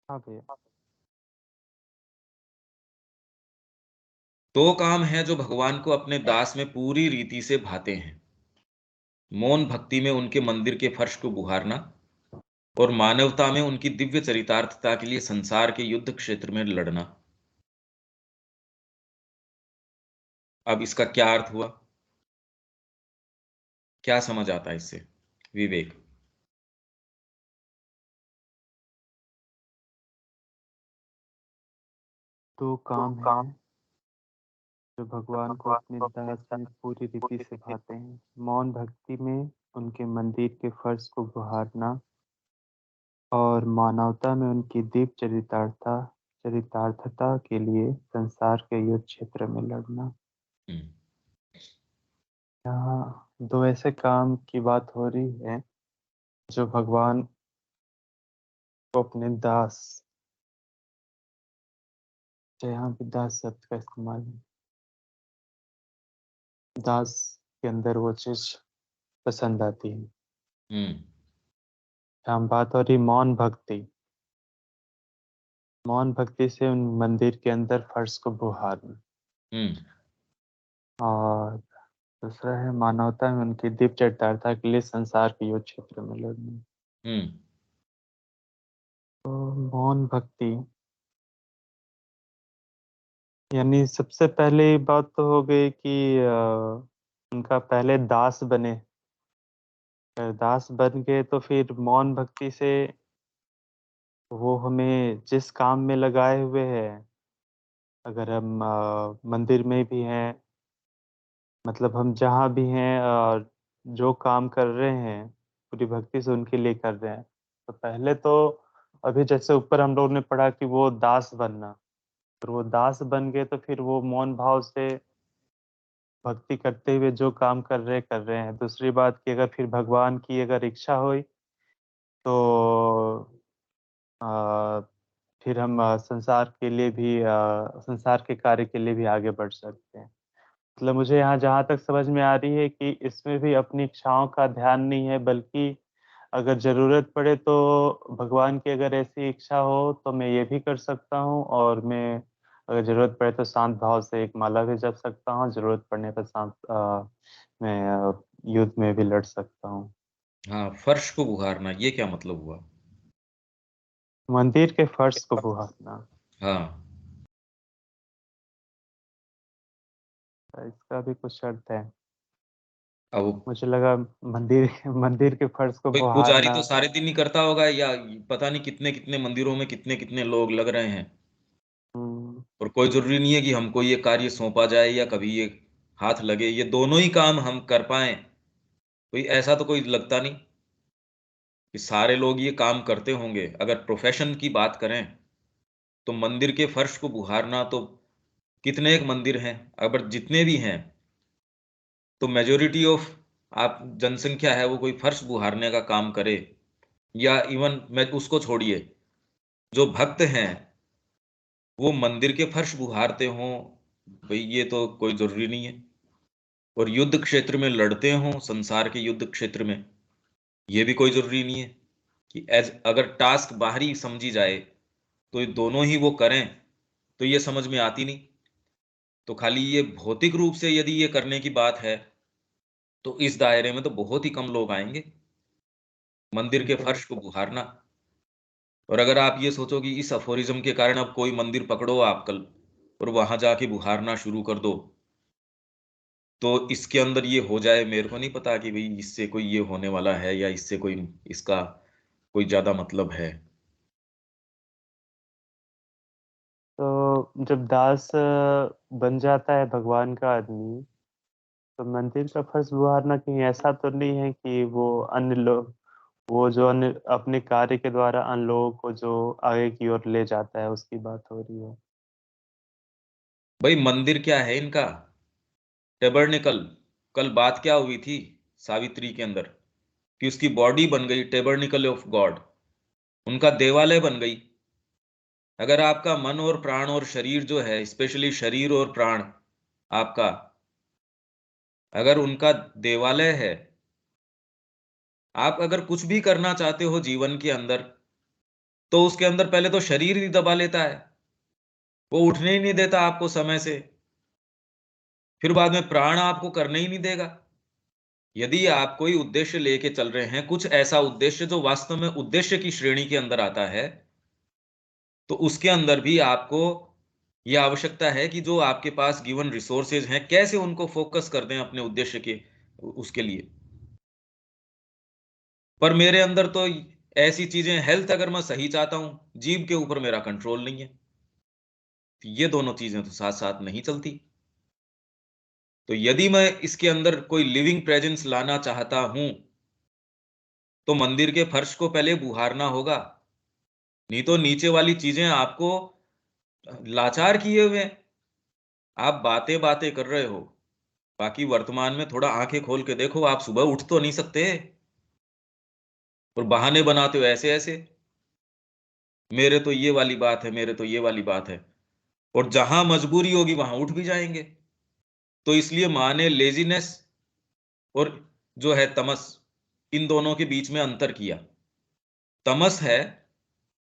हाँ भैया। दो काम है जो भगवान को अपने दास में पूरी रीति से भाते हैं: मौन भक्ति में उनके मंदिर के फर्श को बुहारना, और मानवता में उनकी दिव्य चरितार्थता के लिए संसार के युद्ध क्षेत्र में लड़ना। अब इसका क्या अर्थ हुआ, क्या समझ आता है इससे विवेक? दो काम है जो भगवान को अपने दास में पूरी रीति से भाते हैं: मौन भक्ति में उनके मंदिर के फर्श को गुहारना, और मानवता में उनकी दीप चरितार्थता के लिए संसार के युद्ध क्षेत्र में लड़ना। हम्म। यहाँ दो ऐसे काम की बात हो रही है जो भगवान को अपने दास, तो यहाँ भी दास शब्द का इस्तेमाल है, दास के अंदर वो चीज पसंद आती है। हम्म। यहाँ बात हो रही मौन भक्ति। मौन भक्ति से उन मंदिर के अंदर फर्श को बुहारना, हम्म। और दूसरा है मानवता में उनकी दीप चरितार्थता के लिए संसार के युद्ध क्षेत्र में लड़ना। हम्म। तो मौन भक्ति यानी सबसे पहले बात तो हो गई कि उनका पहले दास बने। अगर दास बन गए तो फिर मौन भक्ति से वो हमें जिस काम में लगाए हुए हैं, अगर हम मंदिर में भी हैं, मतलब हम जहाँ भी हैं और जो काम कर रहे हैं पूरी भक्ति से उनके लिए कर रहे हैं, तो पहले तो अभी जैसे ऊपर हम लोग ने पढ़ा कि वो दास बनना, फिर वो दास बन गए तो फिर वो मौन भाव से भक्ति करते हुए जो काम कर रहे हैं। दूसरी बात कि अगर फिर भगवान की अगर इच्छा हुई तो आ, फिर हम संसार के लिए भी संसार के कार्य के लिए भी आगे बढ़ सकते हैं। मतलब मुझे यहाँ जहाँ तक समझ में आ रही है कि इसमें भी अपनी इच्छाओं का ध्यान नहीं है, बल्कि अगर जरूरत पड़े तो भगवान की अगर ऐसी इच्छा हो तो मैं ये भी कर सकता हूँ, और मैं अगर जरूरत पड़े तो शांत भाव से एक माला भी जप सकता हूँ, जरूरत पड़ने पर मैं युद्ध में भी लड़ सकता हूँ। हाँ, फर्श को बुहारना, ये क्या मतलब हुआ? मंदिर के फर्श को बुहारना, हाँ, इसका भी कुछ अर्थ है? अब मुझे लगा मंदिर मंदिर के फर्श को भाई पुजारी बुहारना। तो सारे दिन ही करता होगा, या पता नहीं कितने कितने मंदिरों में कितने कितने लोग लग रहे हैं। हम्म, और कोई जरूरी नहीं है कि हमको ये कार्य सौंपा जाए या कभी ये हाथ लगे, ये दोनों ही काम हम कर पाए। कोई ऐसा तो कोई लगता नहीं कि सारे लोग ये काम करते होंगे। अगर प्रोफेशन की बात करें तो मंदिर के फर्श को बुहारना तो कितने एक मंदिर हैं, अगर जितने भी हैं तो मेजोरिटी ऑफ आप जनसंख्या है वो कोई फर्श बुहारने का काम करे। या इवन मैं उसको छोड़िए, जो भक्त हैं वो मंदिर के फर्श बुहारते हों, भाई ये तो कोई जरूरी नहीं है। और युद्ध क्षेत्र में लड़ते हों, संसार के युद्ध क्षेत्र में, ये भी कोई जरूरी नहीं है कि एज अगर टास्क बाहरी समझी जाए तो ये दोनों ही वो करें, तो ये समझ में आती नहीं। तो खाली ये भौतिक रूप से यदि ये करने की बात है तो इस दायरे में तो बहुत ही कम लोग आएंगे, मंदिर के फर्श को बिल्कुल। बुहारना। और अगर आप ये सोचो कि इस अफोरिज्म के कारण अब कोई मंदिर पकड़ो आप कल और वहां जाके बुहारना शुरू कर दो, तो इसके अंदर ये हो जाए, मेरे को नहीं पता कि भाई इससे कोई ये होने वाला है या इससे कोई इसका कोई ज्यादा मतलब है। तो जब दास बन जाता है भगवान का आदमी, तो मंदिर का फर्श बुहारना कहीं ऐसा तो नहीं है कि वो अन्य लोग, वो जो अन्य अपने कार्य के द्वारा अन्य लोगों को जो आगे की ओर ले जाता है, उसकी बात हो रही है? भाई मंदिर क्या है इनका? टेबरनिकल। कल बात क्या हुई थी सावित्री के अंदर, कि उसकी बॉडी बन गई टेबरनिकल ऑफ गॉड, उनका देवालय बन गई। अगर आपका मन और प्राण और शरीर जो है, स्पेशली शरीर और प्राण आपका, अगर उनका देवालय है, आप अगर कुछ भी करना चाहते हो जीवन के अंदर तो उसके अंदर पहले तो शरीर ही दबा लेता है, वो उठने ही नहीं देता आपको समय से। फिर बाद में प्राण आपको करने ही नहीं देगा। यदि आप कोई उद्देश्य लेके चल रहे हैं, कुछ ऐसा उद्देश्य जो वास्तव में उद्देश्य की श्रेणी के अंदर आता है, तो उसके अंदर भी आपको यह आवश्यकता है कि जो आपके पास गिवन रिसोर्सेज हैं कैसे उनको फोकस कर दें अपने उद्देश्य के उसके लिए। पर मेरे अंदर तो ऐसी चीजें, हेल्थ अगर मैं सही चाहता हूं, जीव के ऊपर मेरा कंट्रोल नहीं है, तो ये दोनों चीजें तो साथ साथ नहीं चलती। तो यदि मैं इसके अंदर कोई लिविंग प्रेजेंस लाना चाहता हूं तो मंदिर के फर्श को पहले बुहारना होगा, नहीं तो नीचे वाली चीजें आपको लाचार किए हुए हैं। आप बातें बातें कर रहे हो, बाकी वर्तमान में थोड़ा आंखें खोल के देखो, आप सुबह उठ तो नहीं सकते और बहाने बनाते हो ऐसे ऐसे, मेरे तो ये वाली बात है, मेरे तो ये वाली बात है। और जहां मजबूरी होगी वहां उठ भी जाएंगे। तो इसलिए माँ ने लेजीनेस और जो है तमस, इन दोनों के बीच में अंतर किया। तमस है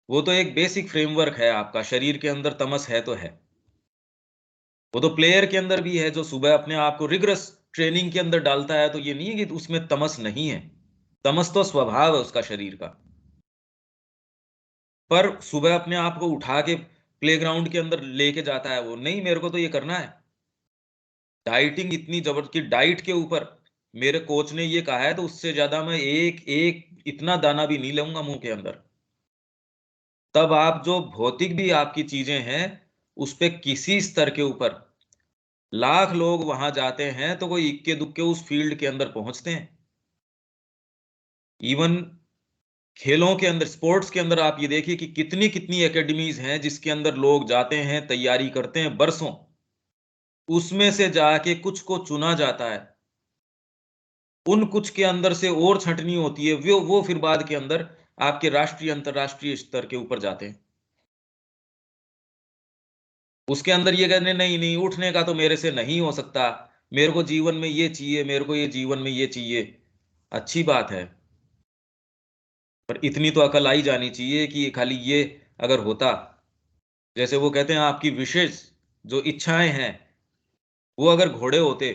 वो तो एक बेसिक फ्रेमवर्क है, आपका शरीर के अंदर तमस है तो है। वो तो प्लेयर के अंदर भी है, जो सुबह अपने आप को रिगरस ट्रेनिंग के अंदर डालता है, तो ये नहीं है कि उसमें तमस नहीं है। तमस तो स्वभाव है उसका शरीर का। पर सुबह अपने आप को उठा के प्लेग्राउंड के अंदर लेके जाता है वो, नहीं मेरे को तो ये करना है। डाइटिंग इतनी जबरदस्त, डाइट के ऊपर मेरे कोच ने ये कहा है तो उससे ज्यादा मैं एक एक इतना दाना भी नहीं लूंगा मुंह के अंदर। तब आप जो भौतिक भी आपकी चीजें हैं उस पे किसी स्तर के ऊपर, लाख लोग वहां जाते हैं तो कोई इक्के दुक्के उस फील्ड के अंदर पहुंचते हैं। इवन खेलों के अंदर, स्पोर्ट्स के अंदर आप ये देखिए कि कितनी कितनी एकेडमीज हैं जिसके अंदर लोग जाते हैं, तैयारी करते हैं बरसों, उसमें से जाके कुछ को चुना जाता है, उन कुछ के अंदर से और छंटनी होती है, वो फिर बाद के अंदर आपके राष्ट्रीय अंतरराष्ट्रीय स्तर के ऊपर जाते हैं। उसके अंदर ये कहने नहीं नहीं उठने का तो मेरे से नहीं हो सकता, मेरे को जीवन में ये चाहिए, मेरे को ये जीवन में ये चाहिए, अच्छी बात है, पर इतनी तो अकल आई जानी चाहिए कि खाली ये अगर होता, जैसे वो कहते हैं आपकी विशेष जो इच्छाएं हैं वो अगर घोड़े होते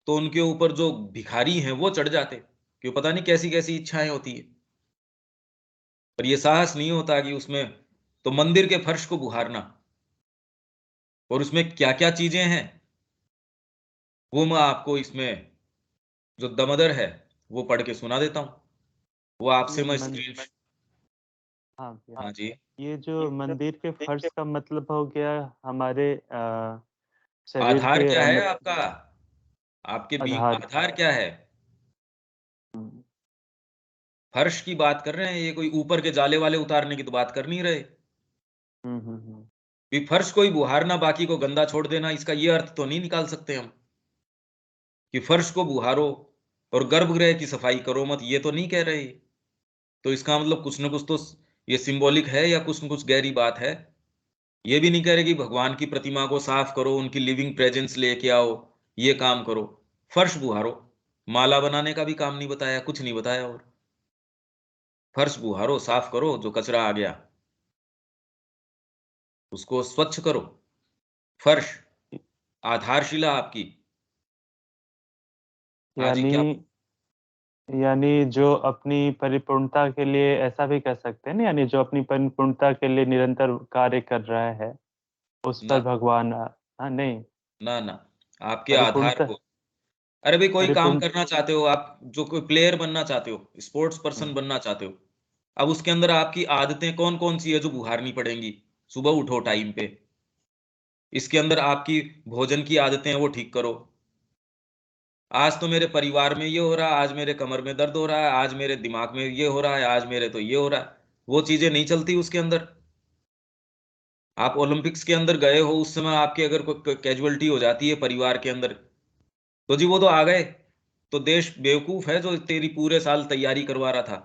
तो उनके ऊपर जो भिखारी हैं वो चढ़ जाते, क्यों पता नहीं कैसी कैसी इच्छाएं होती है, पर ये साहस नहीं होता कि उसमें तो मंदिर के फर्श को बुहारना, और उसमें क्या क्या चीजें हैं वो मैं आपको इसमें जो दमदर है वो पढ़ के सुना देता हूं, वो आपसे ये मैं मन स्क्रीन। हाँ भैया, हाँ जी। ये जो मंदिर के फर्श का मतलब हो गया हमारे शरीर आधार के क्या है आपका, आपके बी आधार। आधार क्या है? हम्म, फर्श की बात कर रहे हैं, ये कोई ऊपर के जाले वाले उतारने की तो बात कर नहीं रहे। हम्म। भी फर्श को ही बुहारना बाकी को गंदा छोड़ देना, इसका ये अर्थ तो नहीं निकाल सकते हम कि फर्श को बुहारो और गर्भगृह की सफाई करो मत, ये तो नहीं कह रहे। तो इसका मतलब कुछ ना कुछ तो ये सिंबॉलिक है या कुछ न कुछ गहरी बात है। ये भी नहीं कह रहे कि भगवान की प्रतिमा को साफ करो, उनकी लिविंग प्रेजेंस लेके आओ, ये काम करो, फर्श बुहारो, माला बनाने का भी काम नहीं बताया, कुछ नहीं बताया, और फर्श बुहारो, साफ करो, जो कचरा आ गया उसको स्वच्छ करो। फर्श आधारशिला आपकी। हाँ जी, यानी क्या? यानी जो अपनी परिपूर्णता के लिए, ऐसा भी कह सकते हैं ना, यानी जो अपनी परिपूर्णता के लिए निरंतर कार्य कर रहा है उस पर ना भगवान हाँ नहीं, ना ना, आपके आधार परिपूर्णता को। अरे भाई, कोई काम परिपूर्ण करना चाहते हो आप, जो कोई प्लेयर बनना चाहते हो, स्पोर्ट्स पर्सन हम्म, बनना चाहते हो, अब उसके अंदर आपकी आदतें कौन कौन सी है जो बुहारनी पड़ेंगी? सुबह उठो टाइम पे, इसके अंदर आपकी भोजन की आदतें हैं वो ठीक करो। आज तो मेरे परिवार में ये हो रहा है, आज मेरे कमर में दर्द हो रहा है, आज मेरे दिमाग में ये हो रहा है, आज मेरे तो ये हो रहा है, वो चीजें नहीं चलती उसके अंदर। आप ओलंपिक्स के अंदर गए हो, उस समय आपकी अगर कोई कैजुअलिटी हो जाती है परिवार के अंदर, तो जी वो तो आ गए, तो देश बेवकूफ है जो तेरी पूरे साल तैयारी करवा रहा था।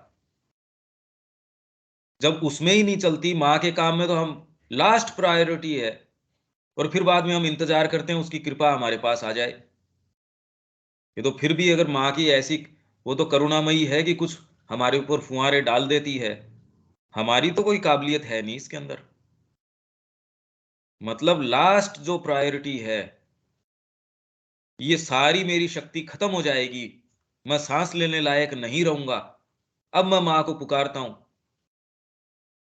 जब उसमें ही नहीं चलती, माँ के काम में तो हम लास्ट प्रायोरिटी है, और फिर बाद में हम इंतजार करते हैं उसकी कृपा हमारे पास आ जाए। ये तो फिर भी अगर माँ की ऐसी, वो तो करुणामयी है कि कुछ हमारे ऊपर फुहारे डाल देती है, हमारी तो कोई काबिलियत है नहीं इसके अंदर। मतलब लास्ट जो प्रायोरिटी है, ये सारी मेरी शक्ति खत्म हो जाएगी, मैं सांस लेने लायक नहीं रहूंगा, अब मैं माँ को पुकारता हूं।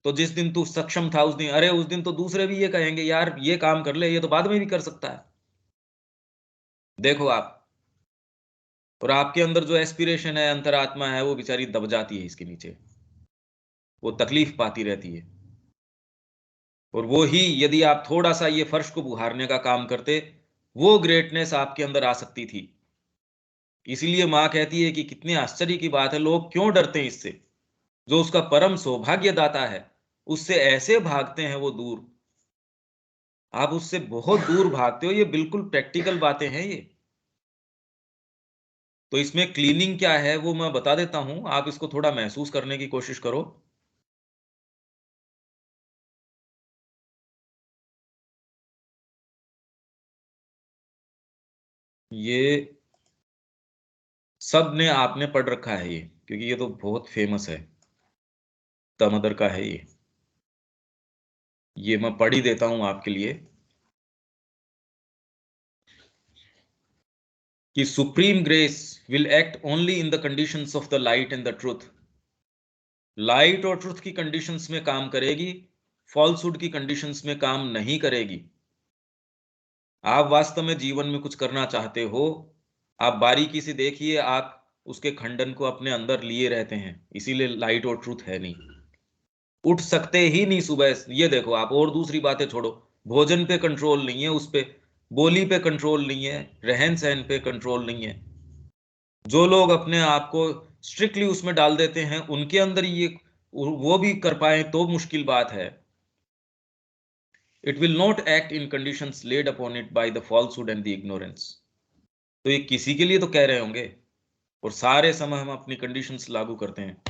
तो जिस दिन तू सक्षम था उस दिन, अरे उस दिन तो दूसरे भी ये कहेंगे यार ये काम कर ले, ये तो बाद में भी कर सकता है। देखो आप, और आपके अंदर जो एस्पिरेशन है, अंतरात्मा है, वो बेचारी दब जाती है इसके नीचे, वो तकलीफ पाती रहती है। और वो ही यदि आप थोड़ा सा ये फर्श को बुहारने का काम करते, वो ग्रेटनेस आपके अंदर आ सकती थी। इसीलिए माँ कहती है कि कितने आश्चर्य की बात है, लोग क्यों डरते हैं इससे, जो उसका परम सौभाग्यदाता है उससे ऐसे भागते हैं वो दूर। आप उससे बहुत दूर भागते हो, ये बिल्कुल प्रैक्टिकल बातें हैं ये। तो इसमें क्लीनिंग क्या है वो मैं बता देता हूं, आप इसको थोड़ा महसूस करने की कोशिश करो। ये सब ने आपने पढ़ रखा है ये, क्योंकि ये तो बहुत फेमस है, तमदर का है ये मैं पढ़ ही देता हूं आपके लिए कि supreme grace will act only in the conditions of the light and the truth. Light और ट्रुथ की कंडीशंस में काम करेगी, फॉल्सहुड की कंडीशंस में काम नहीं करेगी। आप वास्तव में जीवन में कुछ करना चाहते हो, आप बारीकी से देखिए, आप उसके खंडन को अपने अंदर लिए रहते हैं, इसीलिए लाइट और ट्रुथ है नहीं। उठ सकते ही नहीं सुबह, ये देखो आप, और दूसरी बातें छोड़ो, भोजन पे कंट्रोल नहीं है, उस पे बोली पे कंट्रोल नहीं है, रहन सहन पे कंट्रोल नहीं है। जो लोग अपने आप को स्ट्रिक्टली उसमें डाल देते हैं, उनके अंदर ये वो भी कर पाए तो मुश्किल बात है। It will not act in conditions lead upon it by the falsehood and the ignorance. तो ये किसी के लिए तो कह रहे होंगे, और सारे समय हम अपनी कंडीशंस लागू करते हैं।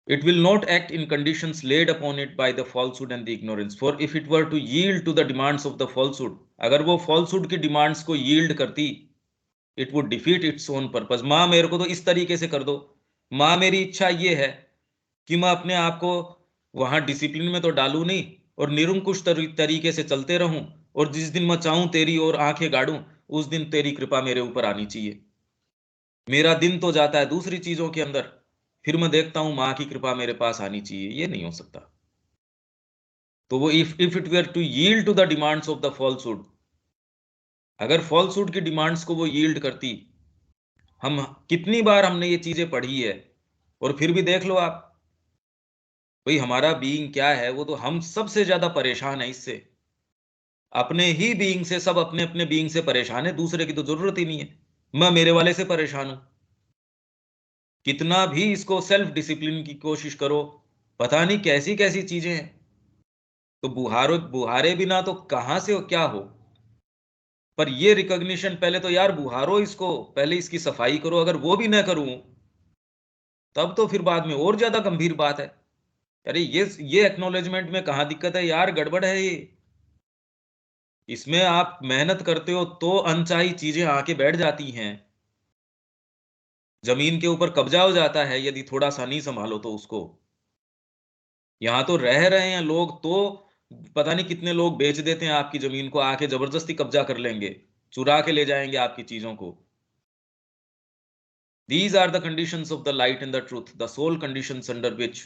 It will not act in conditions laid upon it by the falsehood and the ignorance. For if it were to yield to the demands of the falsehood, अगर वो falsehood की demands को yield करती, it would defeat its own purpose. माँ मेरे को तो इस तरीके से कर दो, माँ मेरी इच्छा ये है कि मैं अपने आप को वहां डिसिप्लिन में तो डालू नहीं और निरंकुश तरीके से चलते रहूं, और जिस दिन मैं चाहूं तेरी और आंखें गाड़ूं, उस दिन तेरी कृपा मेरे ऊपर आनी चाहिए। मेरा दिन तो जाता है दूसरी चीजों के अंदर, फिर मैं देखता हूं माँ की कृपा मेरे पास आनी चाहिए। ये नहीं हो सकता। तो वो if it were to yield to the demands of the falsehood, अगर फॉल्सहुड की डिमांड्स को वो यील्ड करती, हम कितनी बार हमने ये चीजें पढ़ी है, और फिर भी देख लो आप भाई हमारा बीइंग क्या है, वो तो हम सबसे ज्यादा परेशान है इससे। अपने ही बीइंग से, सब अपने अपने बीइंग से परेशान है, दूसरे की तो जरूरत ही नहीं है। मैं मेरे वाले से परेशान हूं। कितना भी इसको सेल्फ डिसिप्लिन की कोशिश करो, पता नहीं कैसी कैसी चीजें हैं। तो बुहारे बिना तो कहां से क्या हो। पर ये रिकॉग्निशन पहले तो यार बुहारो इसको, पहले इसकी सफाई करो। अगर वो भी ना करूं तब तो फिर बाद में और ज्यादा गंभीर बात है। अरे ये एक्नॉलेजमेंट में कहां दिक्कत है यार, गड़बड़ है ये। इसमें आप मेहनत करते हो तो अनचाही चीजें आके बैठ जाती हैं, जमीन के ऊपर कब्जा हो जाता है यदि थोड़ा सा नहीं संभालो तो उसको। यहां तो रह रहे हैं लोग, तो पता नहीं कितने लोग बेच देते हैं आपकी जमीन को, आके जबरदस्ती कब्जा कर लेंगे, चुरा के ले जाएंगे आपकी चीजों को। These are the conditions of the light and the truth, the sole conditions under which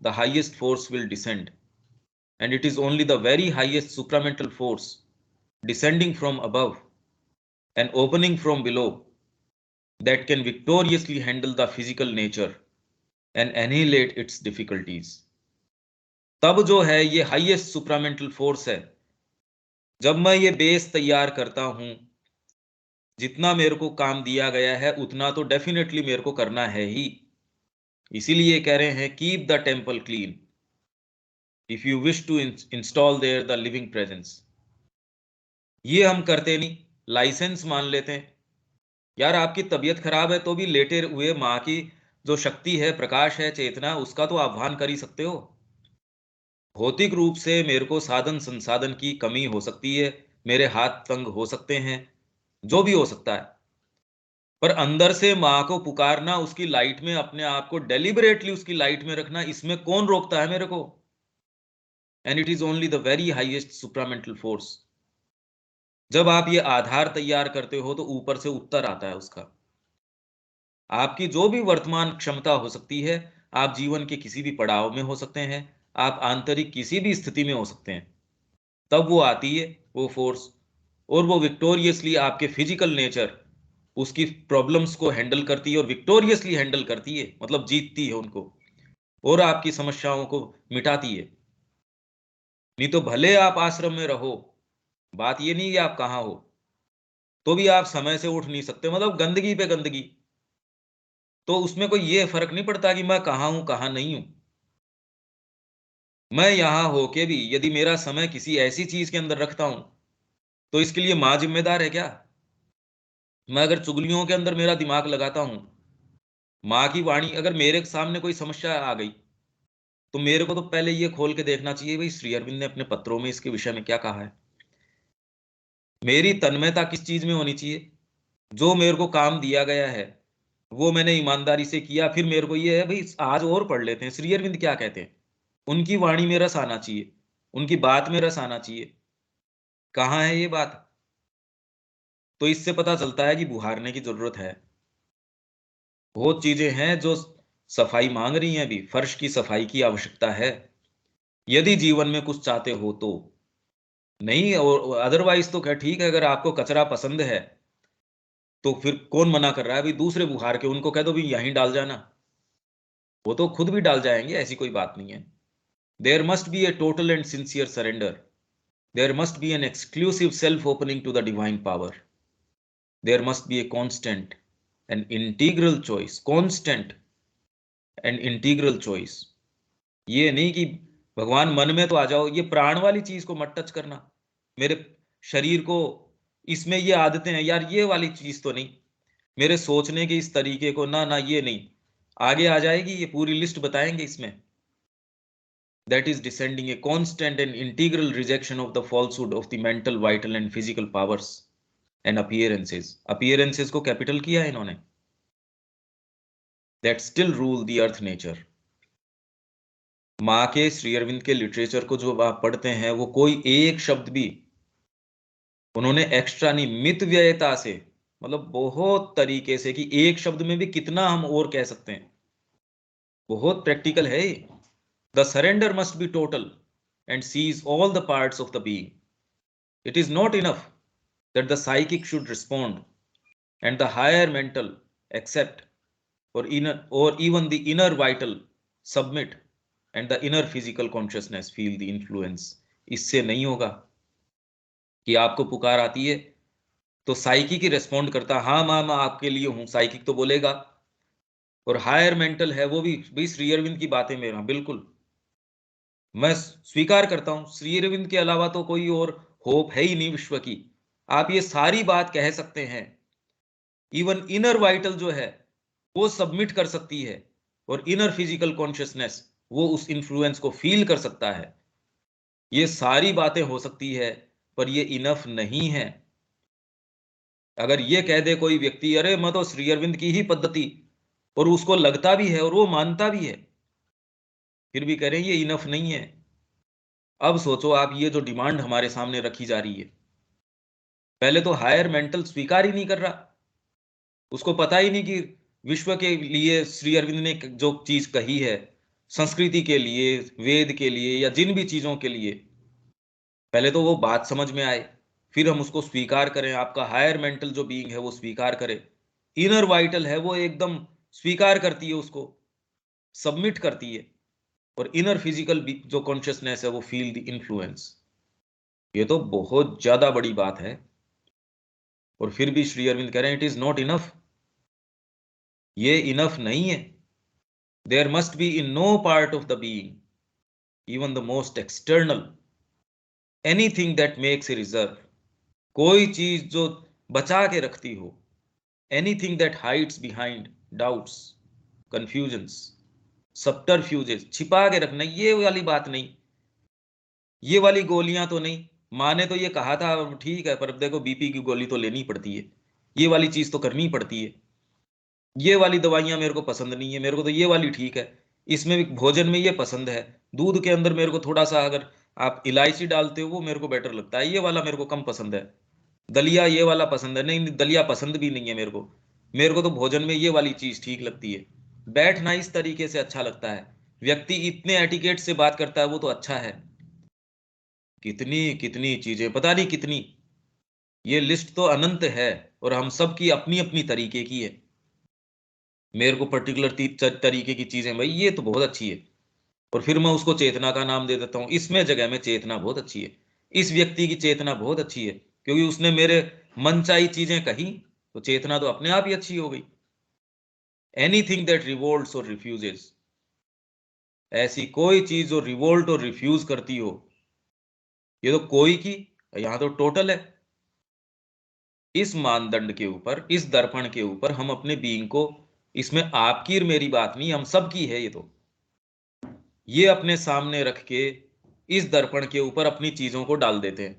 the highest force will descend. And it is only the very highest supramental force descending from above and opening from below that can victoriously handle the physical nature and annihilate its difficulties. तब जो है ये highest supramental force है। जब मैं ये base तैयार करता हूं, जितना मेरे को काम दिया गया है उतना तो डेफिनेटली मेरे को करना है ही। इसीलिए कह रहे हैं keep the temple clean if you wish to install there the living presence. ये हम करते नहीं, लाइसेंस मान लेते हैं। यार आपकी तबीयत खराब है तो भी लेटे हुए माँ की जो शक्ति है, प्रकाश है, चेतना, उसका तो आह्वान कर ही सकते हो। भौतिक रूप से मेरे को साधन संसाधन की कमी हो सकती है, मेरे हाथ तंग हो सकते हैं, जो भी हो सकता है, पर अंदर से माँ को पुकारना, उसकी लाइट में अपने आप को डेलिबरेटली उसकी लाइट में रखना, इसमें कौन रोकता है मेरे को। And it is only the very highest supramental force. जब आप ये आधार तैयार करते हो तो ऊपर से उत्तर आता है उसका। आपकी जो भी वर्तमान क्षमता हो सकती है, आप जीवन के किसी भी पड़ाव में हो सकते हैं, आप आंतरिक किसी भी स्थिति में हो सकते हैं, तब वो आती है वो फोर्स, और वो विक्टोरियसली आपके फिजिकल नेचर, उसकी प्रॉब्लम्स को हैंडल करती है, और विक्टोरियसली हैंडल करती है मतलब जीतती है उनको, और आपकी समस्याओं को मिटाती है। नहीं तो भले आप आश्रम में रहो, बात ये नहीं कि आप कहाँ हो, तो भी आप समय से उठ नहीं सकते, मतलब गंदगी पे गंदगी। तो उसमें कोई ये फर्क नहीं पड़ता कि मैं कहाँ हूं कहाँ नहीं हूं। मैं यहां होके भी यदि मेरा समय किसी ऐसी चीज के अंदर रखता हूं, तो इसके लिए माँ जिम्मेदार है क्या? मैं अगर चुगलियों के अंदर मेरा दिमाग लगाता हूं, माँ की वाणी, अगर मेरे सामने कोई समस्या आ गई, तो मेरे को तो पहले ये खोल के देखना चाहिए भाई श्री अरविंद ने अपने पत्रों में इसके विषय में क्या कहा है। मेरी तन्मयता किस चीज में होनी चाहिए? जो मेरे को काम दिया गया है वो मैंने ईमानदारी से किया, फिर मेरे को ये है भाई आज और पढ़ लेते हैं श्री अरविंद क्या कहते हैं। उनकी वाणी में रस आना चाहिए, उनकी बात में रस आना चाहिए। कहाँ है ये बात? तो इससे पता चलता है कि बुहारने की जरूरत है। बहुत चीजें हैं जो सफाई मांग रही हैं, अभी फर्श की सफाई की आवश्यकता है यदि जीवन में कुछ चाहते हो तो। नहीं और अदरवाइज तो क्या ठीक है, अगर आपको कचरा पसंद है तो फिर कौन मना कर रहा है? अभी दूसरे बुहार के उनको कह दो भी यहीं डाल जाना, वो तो खुद भी डाल जाएंगे, ऐसी कोई बात नहीं है। There must be a total and sincere surrender, there must be an exclusive self opening to the divine power, there must be a constant and integral choice, constant and integral choice. ये नहीं कि भगवान मन में तो आ जाओ, ये प्राण वाली चीज को मत टच करना, मेरे शरीर को, इसमें ये आदतें हैं यार, ये वाली चीज तो नहीं, मेरे सोचने के इस तरीके को ना, ना ये नहीं। आगे आ जाएगी, ये पूरी लिस्ट बताएंगे इसमें। That is descending a constant and integral rejection of the falsehood of the mental, vital and physical powers and appearances. Appearances को कैपिटल किया है इन्होंने। That still rule the earth nature. माँ के श्री अरविंद के लिटरेचर को जो आप पढ़ते हैं, वो कोई एक शब्द भी उन्होंने एक्स्ट्रा नहीं, मित व्ययता से, मतलब बहुत तरीके से कि एक शब्द में भी कितना हम और कह सकते हैं, बहुत प्रैक्टिकल है। The surrender must be total and seize all the parts of the being. It is not enough that the psychic should respond and the higher mental accept, or even the inner vital submit and the inner physical consciousness feel the influence. इससे नहीं होगा कि आपको पुकार आती है तो psychic ही respond करता, हाँ माँ मैं आपके लिए हूं, साइकिक तो बोलेगा। और हायर मेंटल है वो भी श्री अरविंद की बातें मेरा बिल्कुल मैं स्वीकार करता हूं, श्री अरविंद के अलावा तो कोई और होप है ही नहीं विश्व की, आप ये सारी बात कह सकते हैं। इवन इनर वाइटल जो है वो सबमिट कर सकती है, और इनर फिजिकल कॉन्शियसनेस वो उस इन्फ्लुएंस को फील कर सकता है। ये सारी बातें हो सकती है, पर ये इनफ नहीं है। अगर ये कह दे कोई व्यक्ति, अरे मैं तो श्री अरविंद की ही पद्धति, और उसको लगता भी है और वो मानता भी है, फिर भी कह रहे हैं ये इनफ नहीं है। अब सोचो आप, ये जो डिमांड हमारे सामने रखी जा रही है, पहले तो हायर मेंटल स्वीकार ही नहीं कर रहा, उसको पता ही नहीं कि विश्व के लिए श्री अरविंद ने जो चीज कही है, संस्कृति के लिए, वेद के लिए, या जिन भी चीजों के लिए, पहले तो वो बात समझ में आए, फिर हम उसको स्वीकार करें। आपका हायर मेंटल जो बीइंग है वो स्वीकार करे, इनर वाइटल है वो एकदम स्वीकार करती है, उसको सबमिट करती है, और इनर फिजिकल जो कॉन्शियसनेस है वो फील द इन्फ्लुएंस। ये तो बहुत ज्यादा बड़ी बात है। और फिर भी श्री अरविंद कह रहे हैं इट इज नॉट इनफ, ये इनफ नहीं है। There must be in no part of the being, even the most external, anything that makes a reserve, कोई चीज जो बचा के रखती हो, anything that hides behind doubts, confusions, सबटरफ्यूजेस, छिपा के रखना, ये वाली बात नहीं, ये वाली गोलियां तो नहीं। माँ ने तो ये कहा था ठीक है, पर अब देखो बीपी की गोली तो लेनी पड़ती है, ये वाली चीज तो करनी पड़ती है, ये वाली दवाइयां मेरे को पसंद नहीं है, मेरे को तो ये वाली ठीक है, इसमें भी भोजन में ये पसंद है, दूध के अंदर मेरे को थोड़ा सा अगर आप इलायची डालते हो वो मेरे को बेटर लगता है, ये वाला मेरे को कम पसंद है, दलिया ये वाला पसंद है, नहीं दलिया पसंद भी नहीं है मेरे को तो भोजन में ये वाली चीज ठीक लगती है। बैठना इस तरीके से अच्छा लगता है, व्यक्ति इतने एटिकेट से बात करता है वो तो अच्छा है। कितनी कितनी चीजें, पता नहीं कितनी, ये लिस्ट तो अनंत है, और हम सब की अपनी अपनी तरीके की है। मेरे को पर्टिकुलर तरीके की चीजें, भाई ये तो बहुत अच्छी है, और फिर मैं उसको चेतना का नाम दे देता हूँ, इसमें जगह में चेतना बहुत अच्छी है, इस व्यक्ति की चेतना बहुत अच्छी है, क्योंकि उसने मेरे मनचाही चीजें कही, तो चेतना तो अपने आप ही अच्छी हो गई। एनीथिंग दैट रिवोल्ट्स और रिफ्यूजेस, ऐसी कोई चीज जो रिवोल्ट और रिफ्यूज करती हो, ये तो कोई की, यहां तो टोटल है। इस मानदंड के ऊपर, इस दर्पण के ऊपर हम अपने बीइंग को, इसमें आपकी और मेरी बात नहीं, हम सब की है ये अपने सामने रख के इस दर्पण के ऊपर अपनी चीजों को डाल देते हैं,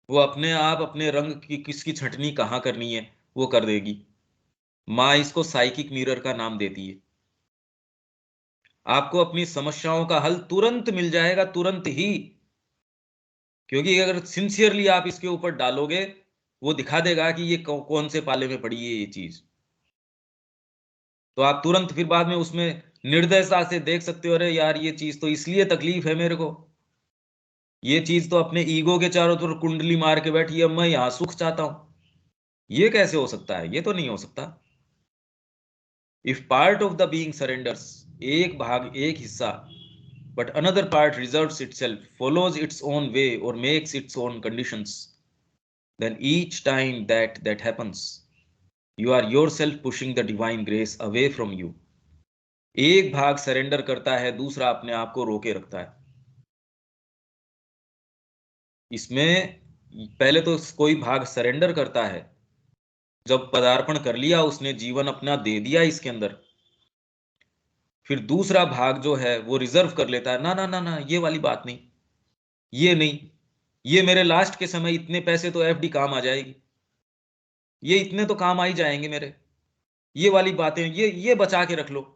वो अपने आप अपने रंग की किसकी छटनी कहाँ करनी है वो कर देगी। माँ इसको साइकिक मिरर का नाम देती है। आपको अपनी समस्याओं का हल तुरंत मिल जाएगा, तुरंत ही, क्योंकि अगर सिंसियरली आप इसके ऊपर डालोगे, वो दिखा देगा कि ये कौन से पाले में पड़ी है ये चीज, तो आप तुरंत फिर बाद में उसमें निर्दयता से देख सकते हो, अरे यार ये चीज तो इसलिए तकलीफ है मेरे को, ये चीज तो अपने ईगो के चारों तरफ कुंडली मार के बैठी है, मैं यहां सुख चाहता हूं, ये कैसे हो सकता है, ये तो नहीं हो सकता। If part of the being surrenders, एक भाग, एक हिस्सा, but another part reserves itself, follows its own way or makes its own conditions, then each time that happens, you are yourself pushing the divine grace away from you. एक भाग surrender करता है, दूसरा अपने आप को रोके रखता है। इसमें पहले तो कोई भाग सरेंडर करता है, जब पदार्पण कर लिया उसने, जीवन अपना दे दिया इसके अंदर, फिर दूसरा भाग जो है वो रिजर्व कर लेता है, ना ना ना ना, ये वाली बात नहीं, ये नहीं, ये मेरे लास्ट के समय इतने पैसे तो एफडी काम आ जाएगी, ये इतने तो काम आ ही जाएंगे मेरे, ये वाली बातें, ये बचा के रख लो,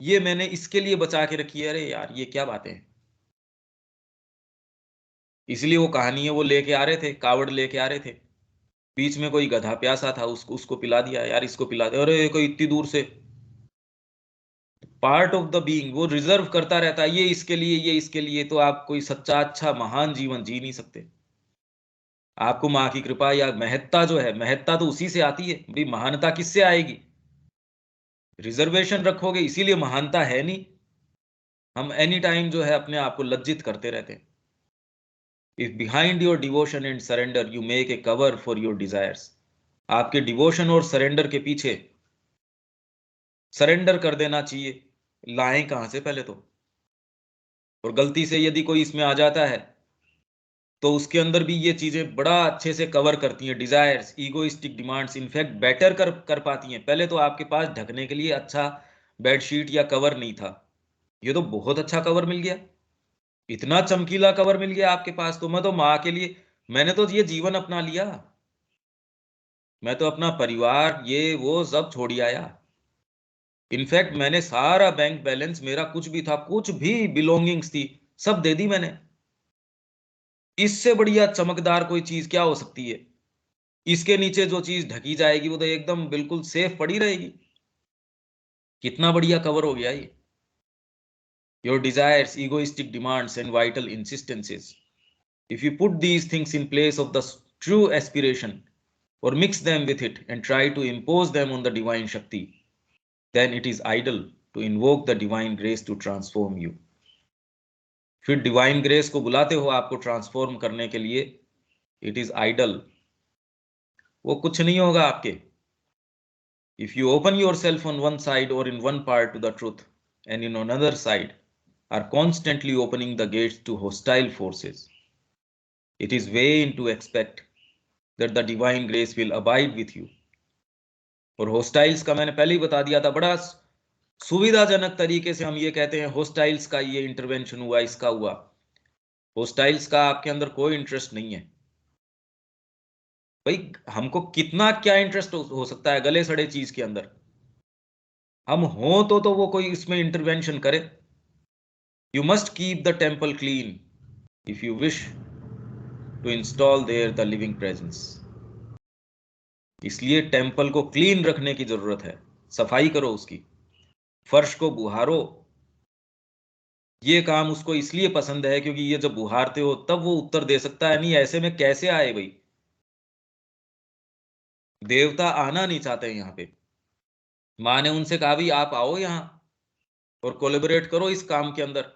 ये मैंने इसके लिए बचा के रखी है। अरे यार, ये क्या बातें हैं। इसलिए वो कहानी है, वो लेके आ रहे थे, कावड़ लेके आ रहे थे, बीच में कोई गधा प्यासा था, उसको पिला दिया, यार इसको पिला दे, अरे कोई इतनी दूर से। पार्ट ऑफ द बीइंग, वो रिजर्व करता रहता है, ये इसके लिए, ये इसके लिए। तो आप कोई सच्चा अच्छा महान जीवन जी नहीं सकते। आपको माँ की कृपा या महत्ता जो है, महत्ता तो उसी से आती है भाई, महानता किससे आएगी? रिजर्वेशन रखोगे इसीलिए महानता है नहीं। हम एनी टाइम जो है अपने आप को लज्जित करते रहते हैं। If behind your devotion and surrender you make A cover for your desires, आपके डिवोशन और सरेंडर के पीछे सरेंडर कर देना चाहिए, लाएं कहां से पहले तो। और गलती से यदि कोई इसमें आ जाता है तो उसके अंदर भी ये चीजें बड़ा अच्छे से कवर करती हैं, desires, egoistic demands, in fact better कर पाती हैं। पहले तो आपके पास ढकने के लिए अच्छा बेडशीट या कवर नहीं था, ये तो बहुत अच्छा कवर मिल गया, इतना चमकीला कवर मिल गया आपके पास। तो मैं तो माँ के लिए, मैंने तो ये जीवन अपना लिया, मैं तो अपना परिवार ये वो सब छोड़ आया। इनफैक्ट मैंने सारा बैंक बैलेंस, मेरा कुछ भी था, कुछ भी बिलोंगिंग्स थी, सब दे दी मैंने। इससे बढ़िया चमकदार कोई चीज क्या हो सकती है? इसके नीचे जो चीज ढकी जाएगी वो तो एकदम बिल्कुल सेफ पड़ी रहेगी। कितना बढ़िया कवर हो गया ये। Your desires, egoistic demands and vital insistencies, if you put these things in place of the true aspiration or mix them with it and try to impose them on the divine Shakti, then it is idle to invoke the divine grace to transform you. फिर divine grace को बुलाते हो आपको transform करने के लिए, it is idol, वो कुछ नहीं होगा आपके। If you open yourself on one side or in one part to the truth, and in another side are constantly opening the gates to hostile forces, it is vain to expect that the divine grace will abide with you. और hostiles का मैंने पहले ही बता दिया था, बड़ा सुविधाजनक तरीके से हम ये कहते हैं होस्टाइल्स का ये इंटरवेंशन हुआ, इसका हुआ। होस्टाइल्स का आपके अंदर कोई इंटरेस्ट नहीं है भाई। हमको कितना क्या इंटरेस्ट हो सकता है गले सड़े चीज के अंदर? हम हो तो वो कोई इसमें इंटरवेंशन करे। You must keep the temple clean if you wish to install there the living presence. इसलिए टेम्पल को क्लीन रखने की जरूरत है, सफाई करो उसकी, फर्श को बुहारो। ये काम उसको इसलिए पसंद है क्योंकि ये जब बुहारते हो तब वो उत्तर दे सकता है, नहीं ऐसे में कैसे आए भाई। देवता आना नहीं चाहते हैं यहाँ पे। माँ ने उनसे कहा भी आप आओ यहाँ और कोलेबोरेट करो इस काम के अंदर।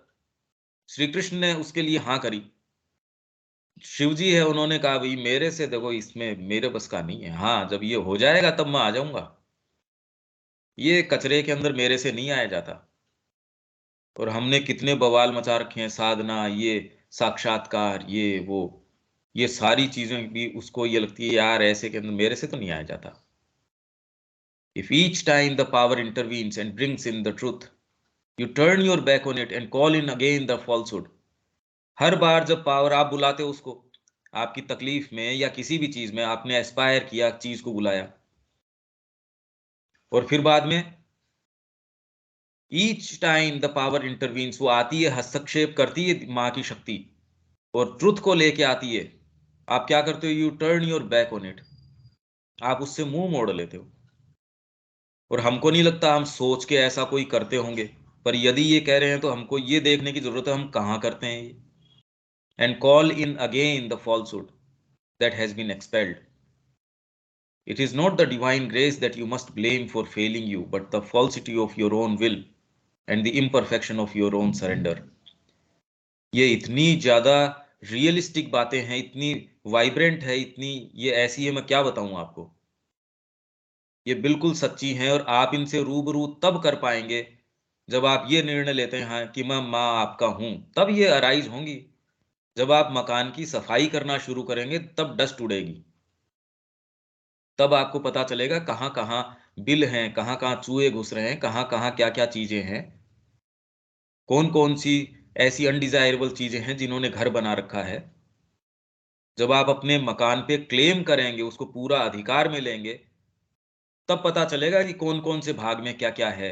श्री कृष्ण ने उसके लिए हाँ करी। शिव जी है, उन्होंने कहा भाई मेरे से देखो इसमें मेरे बस का नहीं है, हाँ जब ये हो जाएगा तब मैं आ जाऊंगा, ये कचरे के अंदर मेरे से नहीं आया जाता। और हमने कितने बवाल मचा रखे हैं, साधना, ये साक्षात्कार, ये वो, ये सारी चीजें भी उसको ये लगती है यार ऐसे के अंदर मेरे से तो नहीं आया जाता। If each time the power intervenes and brings in the truth, you turn your back on it and call in again the falsehood. हर बार जब पावर आप बुलाते हो उसको, आपकी तकलीफ में या किसी भी चीज में आपने एस्पायर किया, चीज को बुलाया, और फिर बाद में each time the power intervenes, वो आती है, हस्तक्षेप करती है माँ की शक्ति और ट्रुथ को लेके आती है, आप क्या करते हो? You turn your back on it, आप उससे मुंह मोड़ लेते हो। और हमको नहीं लगता हम सोच के ऐसा कोई करते होंगे, पर यदि ये कह रहे हैं तो हमको ये देखने की जरूरत है हम कहाँ करते हैं ये। And call in again the falsehood that has been expelled. It is not the divine grace that you must blame for failing you, but the falsity of your own will and the imperfection of your own surrender. ये इतनी ज्यादा realistic बातें हैं, इतनी vibrant है, इतनी ये ऐसी है, मैं क्या बताऊं आपको। ये बिल्कुल सच्ची हैं और आप इनसे रूबरू तब कर पाएंगे जब आप ये निर्णय लेते हैं हाँ कि मैं माँ आपका हूं, तब ये अराइज होंगी। जब आप मकान की सफाई करना शुरू करेंगे तब डस्ट उड़ेगी, तब आपको पता चलेगा कहाँ कहाँ बिल हैं, कहाँ कहाँ चूहे घुस रहे हैं, कहाँ कहाँ क्या क्या चीजें हैं। कौन कौन सी ऐसी अनडिजायरेबल चीजें हैं जिन्होंने घर बना रखा है। जब आप अपने मकान पे क्लेम करेंगे, उसको पूरा अधिकार में लेंगे, तब पता चलेगा कि कौन कौन से भाग में क्या क्या है।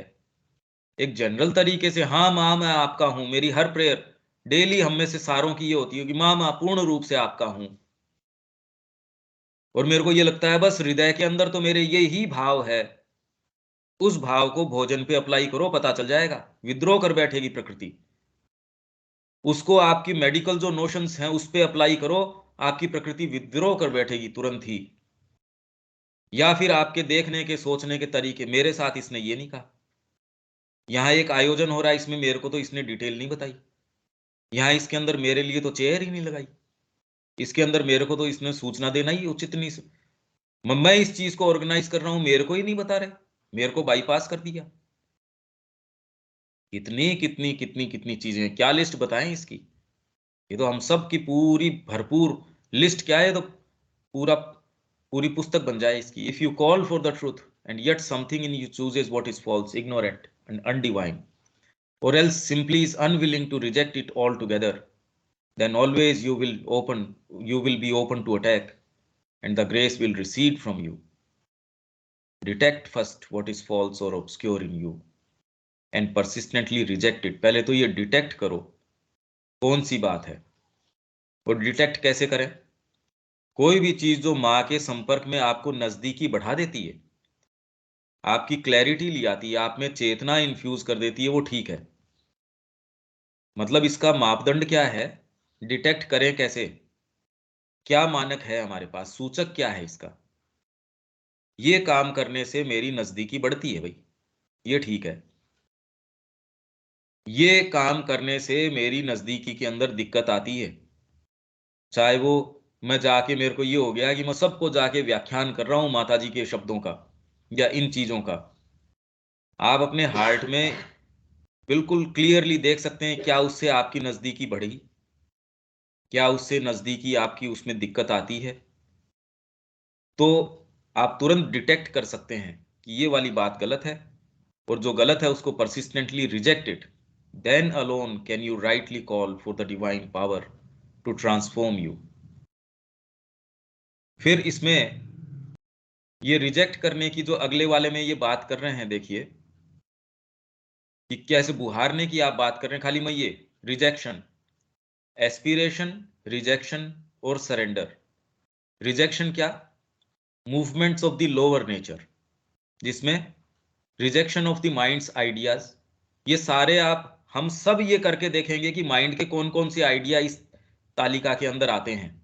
एक जनरल तरीके से, हाँ माँ मैं आपका हूं, मेरी हर प्रेयर डेली हम में से सारों की ये होती है कि माँ माँ पूर्ण रूप से आपका हूं, और मेरे को ये लगता है बस हृदय के अंदर तो मेरे ये ही भाव है। उस भाव को भोजन पे अप्लाई करो, पता चल जाएगा, विद्रोह कर बैठेगी प्रकृति। उसको आपकी मेडिकल जो नोशंस हैं उस पे अप्लाई करो, आपकी प्रकृति विद्रोह कर बैठेगी तुरंत ही। या फिर आपके देखने के सोचने के तरीके, मेरे साथ इसने ये नहीं कहा, यहाँ एक आयोजन हो रहा है इसमें मेरे को तो इसने डिटेल नहीं बताई, यहाँ इसके अंदर मेरे लिए तो चेयर ही नहीं लगाई, इसके अंदर मेरे को तो इसने सूचना देना ही उचित नहीं। मैं इस चीज को ऑर्गेनाइज कर रहा हूं, मेरे को ही नहीं बता रहे, मेरे को बाईपास कर दिया। कितनी कितनी कितनी कितनी चीजें, क्या लिस्ट बताएं इसकी। ये तो हम सब की पूरी भरपूर लिस्ट, क्या है तो पूरा पूरी पुस्तक बन जाए इसकी। If you call for the truth and yet something in you chooses what is false, ignorant and undivine, or else simply is unwilling to reject it altogether, then always you will be open to attack, and the grace will recede from you. Detect first what is false or obscure in you and persistently reject it. पहले तो ये detect करो कौन सी बात है। और detect कैसे करें? कोई भी चीज जो माँ के संपर्क में आपको नजदीकी बढ़ा देती है, आपकी क्लैरिटी ले आती है, आप में चेतना इन्फ्यूज कर देती है, वो ठीक है। मतलब इसका मापदंड क्या है, डिटेक्ट करें कैसे, क्या मानक है हमारे पास, सूचक क्या है इसका। ये काम करने से मेरी नजदीकी बढ़ती है भाई, ये ठीक है। ये काम करने से मेरी नजदीकी के अंदर दिक्कत आती है, चाहे वो मैं जाके, मेरे को ये हो गया कि मैं सबको जाके व्याख्यान कर रहा हूं माता जी के शब्दों का या इन चीजों का। आप अपने हार्ट में बिल्कुल क्लियरली देख सकते हैं क्या उससे आपकी नजदीकी बढ़ी, क्या उससे नजदीकी आपकी उसमें दिक्कत आती है। तो आप तुरंत डिटेक्ट कर सकते हैं कि ये वाली बात गलत है, और जो गलत है उसको persistently reject it. Then alone can you rightly call for the divine power to transform you. फिर इसमें ये रिजेक्ट करने की जो अगले वाले में ये बात कर रहे हैं, देखिए कि कैसे बुहारने की आप बात कर रहे हैं। खाली मैं ये रिजेक्शन, एस्पिरेशन, रिजेक्शन और सरेंडर। रिजेक्शन क्या, movements of the lower nature, जिसमें rejection of the mind's ideas, ये सारे आप हम सब ये करके देखेंगे कि माइंड के कौन कौन से आइडिया इस तालिका के अंदर आते हैं।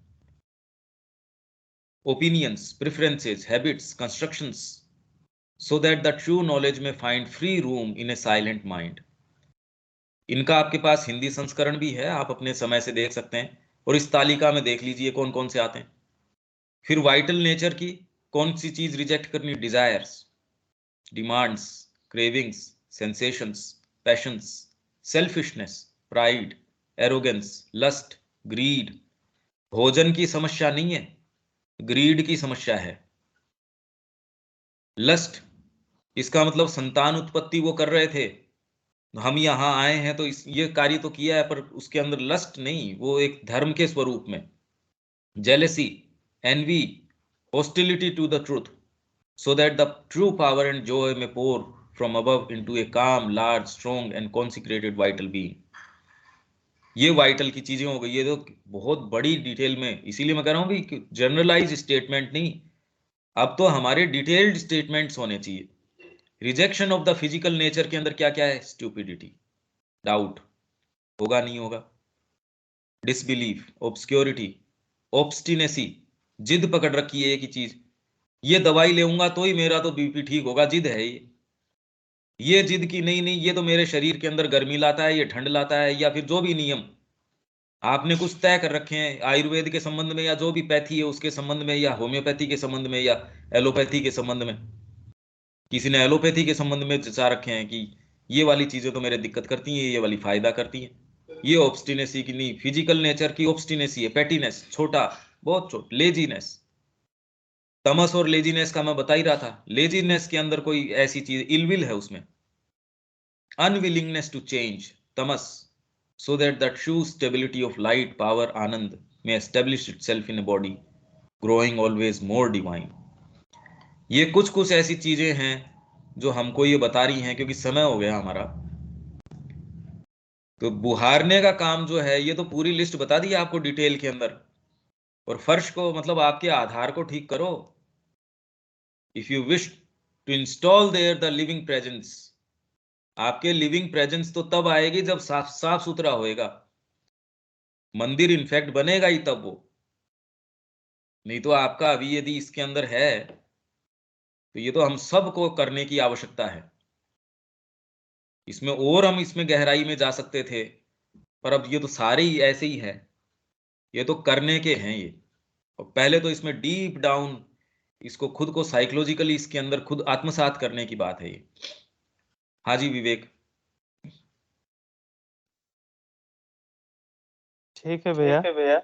Opinions, preferences, habits, constructions, so that the true knowledge may find free room in a silent mind। इनका आपके पास हिंदी संस्करण भी है, आप अपने समय से देख सकते हैं, और इस तालिका में देख लीजिए कौन कौन से आते हैं। फिर वाइटल नेचर की कौन सी चीज रिजेक्ट करनी, desires, demands, cravings, sensations, passions, selfishness, pride, arrogance, lust, greed. भोजन की समस्या नहीं है, ग्रीड की समस्या है। लस्ट, इसका मतलब संतान उत्पत्ति वो कर रहे थे, हम यहां आए हैं तो ये कार्य तो किया है, पर उसके अंदर लस्ट नहीं, वो एक धर्म के स्वरूप में। Jealousy, envy, hostility to the truth, so that the true power and joy may pour from above into a calm, large, strong and consecrated vital being. ये वाइटल की चीजें हो गई, ये तो बहुत बड़ी डिटेल में, इसीलिए मैं कह रहा हूं कि जनरलाइज स्टेटमेंट नहीं, अब तो हमारे डिटेल्ड स्टेटमेंट्स होने चाहिए। Rejection of the physical nature के अंदर क्या क्या है, स्टूपिडिटी, डाउट, होगा नहीं होगा, डिसबिलीफ, ऑब्सक्योरिटी, ऑब्स्टिनेसी, जिद पकड़ रखी है एक ही चीज, ये दवाई लेऊंगा तो ही मेरा तो बीपी ठीक होगा, जिद है ये जिद की नहीं नहीं, ये तो मेरे शरीर के अंदर गर्मी लाता है, ये ठंड लाता है, या फिर जो भी नियम आपने कुछ तय कर रखे हैं आयुर्वेद के संबंध में, या जो भी पैथी है उसके संबंध में, या होम्योपैथी के संबंध में, या एलोपैथी के संबंध में। किसी ने एलोपैथी के संबंध में जचा रखे हैं कि ये वाली चीजें तो मेरे दिक्कत करती हैं, ये वाली फायदा करती हैं। ये ऑब्स्टिनेसी की नहीं, फिजिकल नेचर की ऑब्स्टिनेसी है, पैटीनेस, छोटा, बहुत छोटा, लेजीनेस। तमस और लेजीनेस का मैं बता ही रहा था, लेजीनेस के अंदर कोई ऐसी चीज, इलविल है उसमें, unwillingness to change, tamas, so that the true stability of light, power, anand may establish itself in a body, growing always more divine. ये कुछ कुछ ऐसी चीजें हैं जो हमको ये बता रही हैं, क्योंकि समय हो गया हमारा। तो बुहारने का काम जो है, ये तो पूरी लिस्ट बता दी आपको डिटेल के अंदर। और फर्श को मतलब आपके आधार को ठीक करो। If you wish to install there the living presence, आपके लिविंग प्रेजेंस तो तब आएगी जब साफ साफ सुथरा होएगा। मंदिर इनफैक्ट बनेगा ही तब वो, नहीं तो आपका अभी यदि इसके अंदर है तो ये तो हम सबको करने की आवश्यकता है। इसमें और हम इसमें गहराई में जा सकते थे, पर अब ये तो सारे ही ऐसे ही है, ये तो करने के हैं ये। और पहले तो इसमें डीप डाउन इसको खुद को साइकोलॉजिकली इसके अंदर खुद आत्मसात करने की बात है ये। हाँ जी विवेक। ठीक है भैया।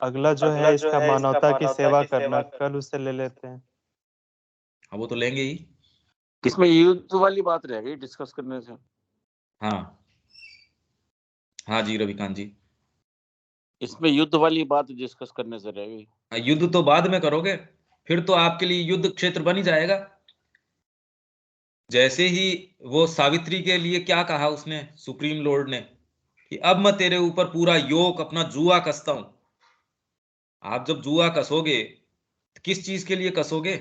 अगला जो है इसका मानवता की सेवा करना, कल उसे ले लेते हैं। हाँ वो तो लेंगे ही। इसमें युद्ध वाली बात रह गई डिस्कस करने से। हाँ हाँ जी रविकांत जी। इसमें युद्ध वाली बात डिस्कस करने से रह गई। युद्ध तो बाद में करोगे, फिर तो आपके लिए युद्ध क्षेत्र बन ही जाएगा। जैसे ही वो सावित्री के लिए क्या कहा उसने, सुप्रीम लॉर्ड ने, कि अब मैं तेरे ऊपर पूरा योक अपना जुआ कसता हूं। आप जब जुआ कसोगे तो किस चीज के लिए कसोगे?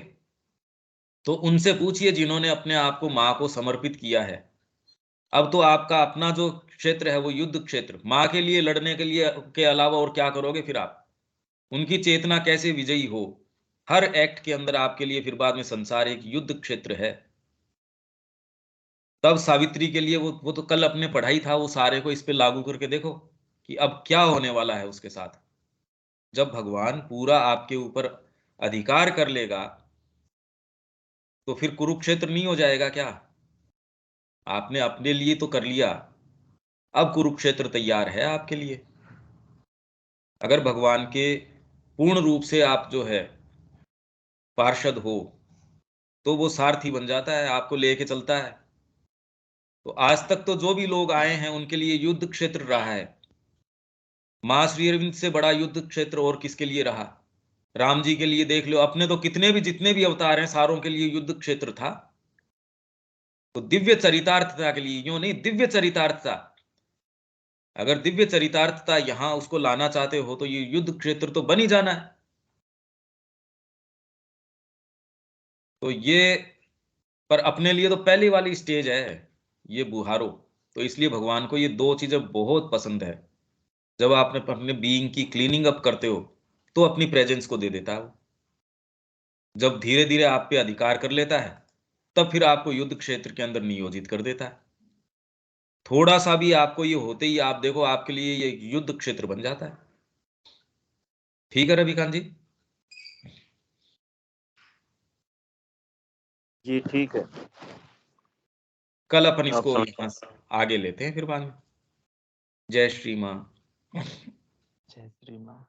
तो उनसे पूछिए जिन्होंने अपने आप को मां को समर्पित किया है। अब तो आपका अपना जो क्षेत्र है वो युद्ध क्षेत्र, मां के लिए लड़ने के लिए के अलावा और क्या करोगे फिर आप? उनकी चेतना कैसे विजयी हो? हर एक्ट के अंदर आपके लिए फिर बाद में संसार एक युद्ध क्षेत्र है। तब सावित्री के लिए वो तो कल अपने पढ़ाई था, वो सारे को इस पे लागू करके देखो कि अब क्या होने वाला है उसके साथ। जब भगवान पूरा आपके ऊपर अधिकार कर लेगा तो फिर कुरुक्षेत्र नहीं हो जाएगा क्या? आपने अपने लिए तो कर लिया, अब कुरुक्षेत्र तैयार है आपके लिए। अगर भगवान के पूर्ण रूप से आप जो है पार्षद हो तो वो सारथी बन जाता है, आपको लेके चलता है। तो आज तक तो जो भी लोग आए हैं उनके लिए युद्ध क्षेत्र रहा है। मां श्री अरविंद से बड़ा युद्ध क्षेत्र और किसके लिए रहा? राम जी के लिए देख लो, अपने तो कितने भी जितने भी अवतार हैं सारों के लिए युद्ध क्षेत्र था। तो दिव्य चरितार्थता के लिए, यूं नहीं, दिव्य चरितार्थता। अगर दिव्य चरितार्थता यहां उसको लाना चाहते हो तो ये युद्ध क्षेत्र तो बन ही जाना है। तो ये, पर अपने लिए तो पहली वाली स्टेज है ये बुहारो। तो इसलिए भगवान को ये दो चीजें बहुत पसंद है। जब आप अपने बीइंग की क्लीनिंग अप करते हो तो अपनी प्रेजेंस को दे देता है वो। जब धीरे धीरे आप पे अधिकार कर लेता है तब फिर आपको युद्ध क्षेत्र के अंदर नियोजित कर देता है। थोड़ा सा भी आपको ये होते ही आप देखो आपके लिए ये युद्ध क्षेत्र बन जाता है। ठीक है रविकांत जी? जी ठीक है। कल अपन आप इसको समझ यहाँ आगे लेते हैं फिर बाद में। जय श्री मां। जय श्री मां।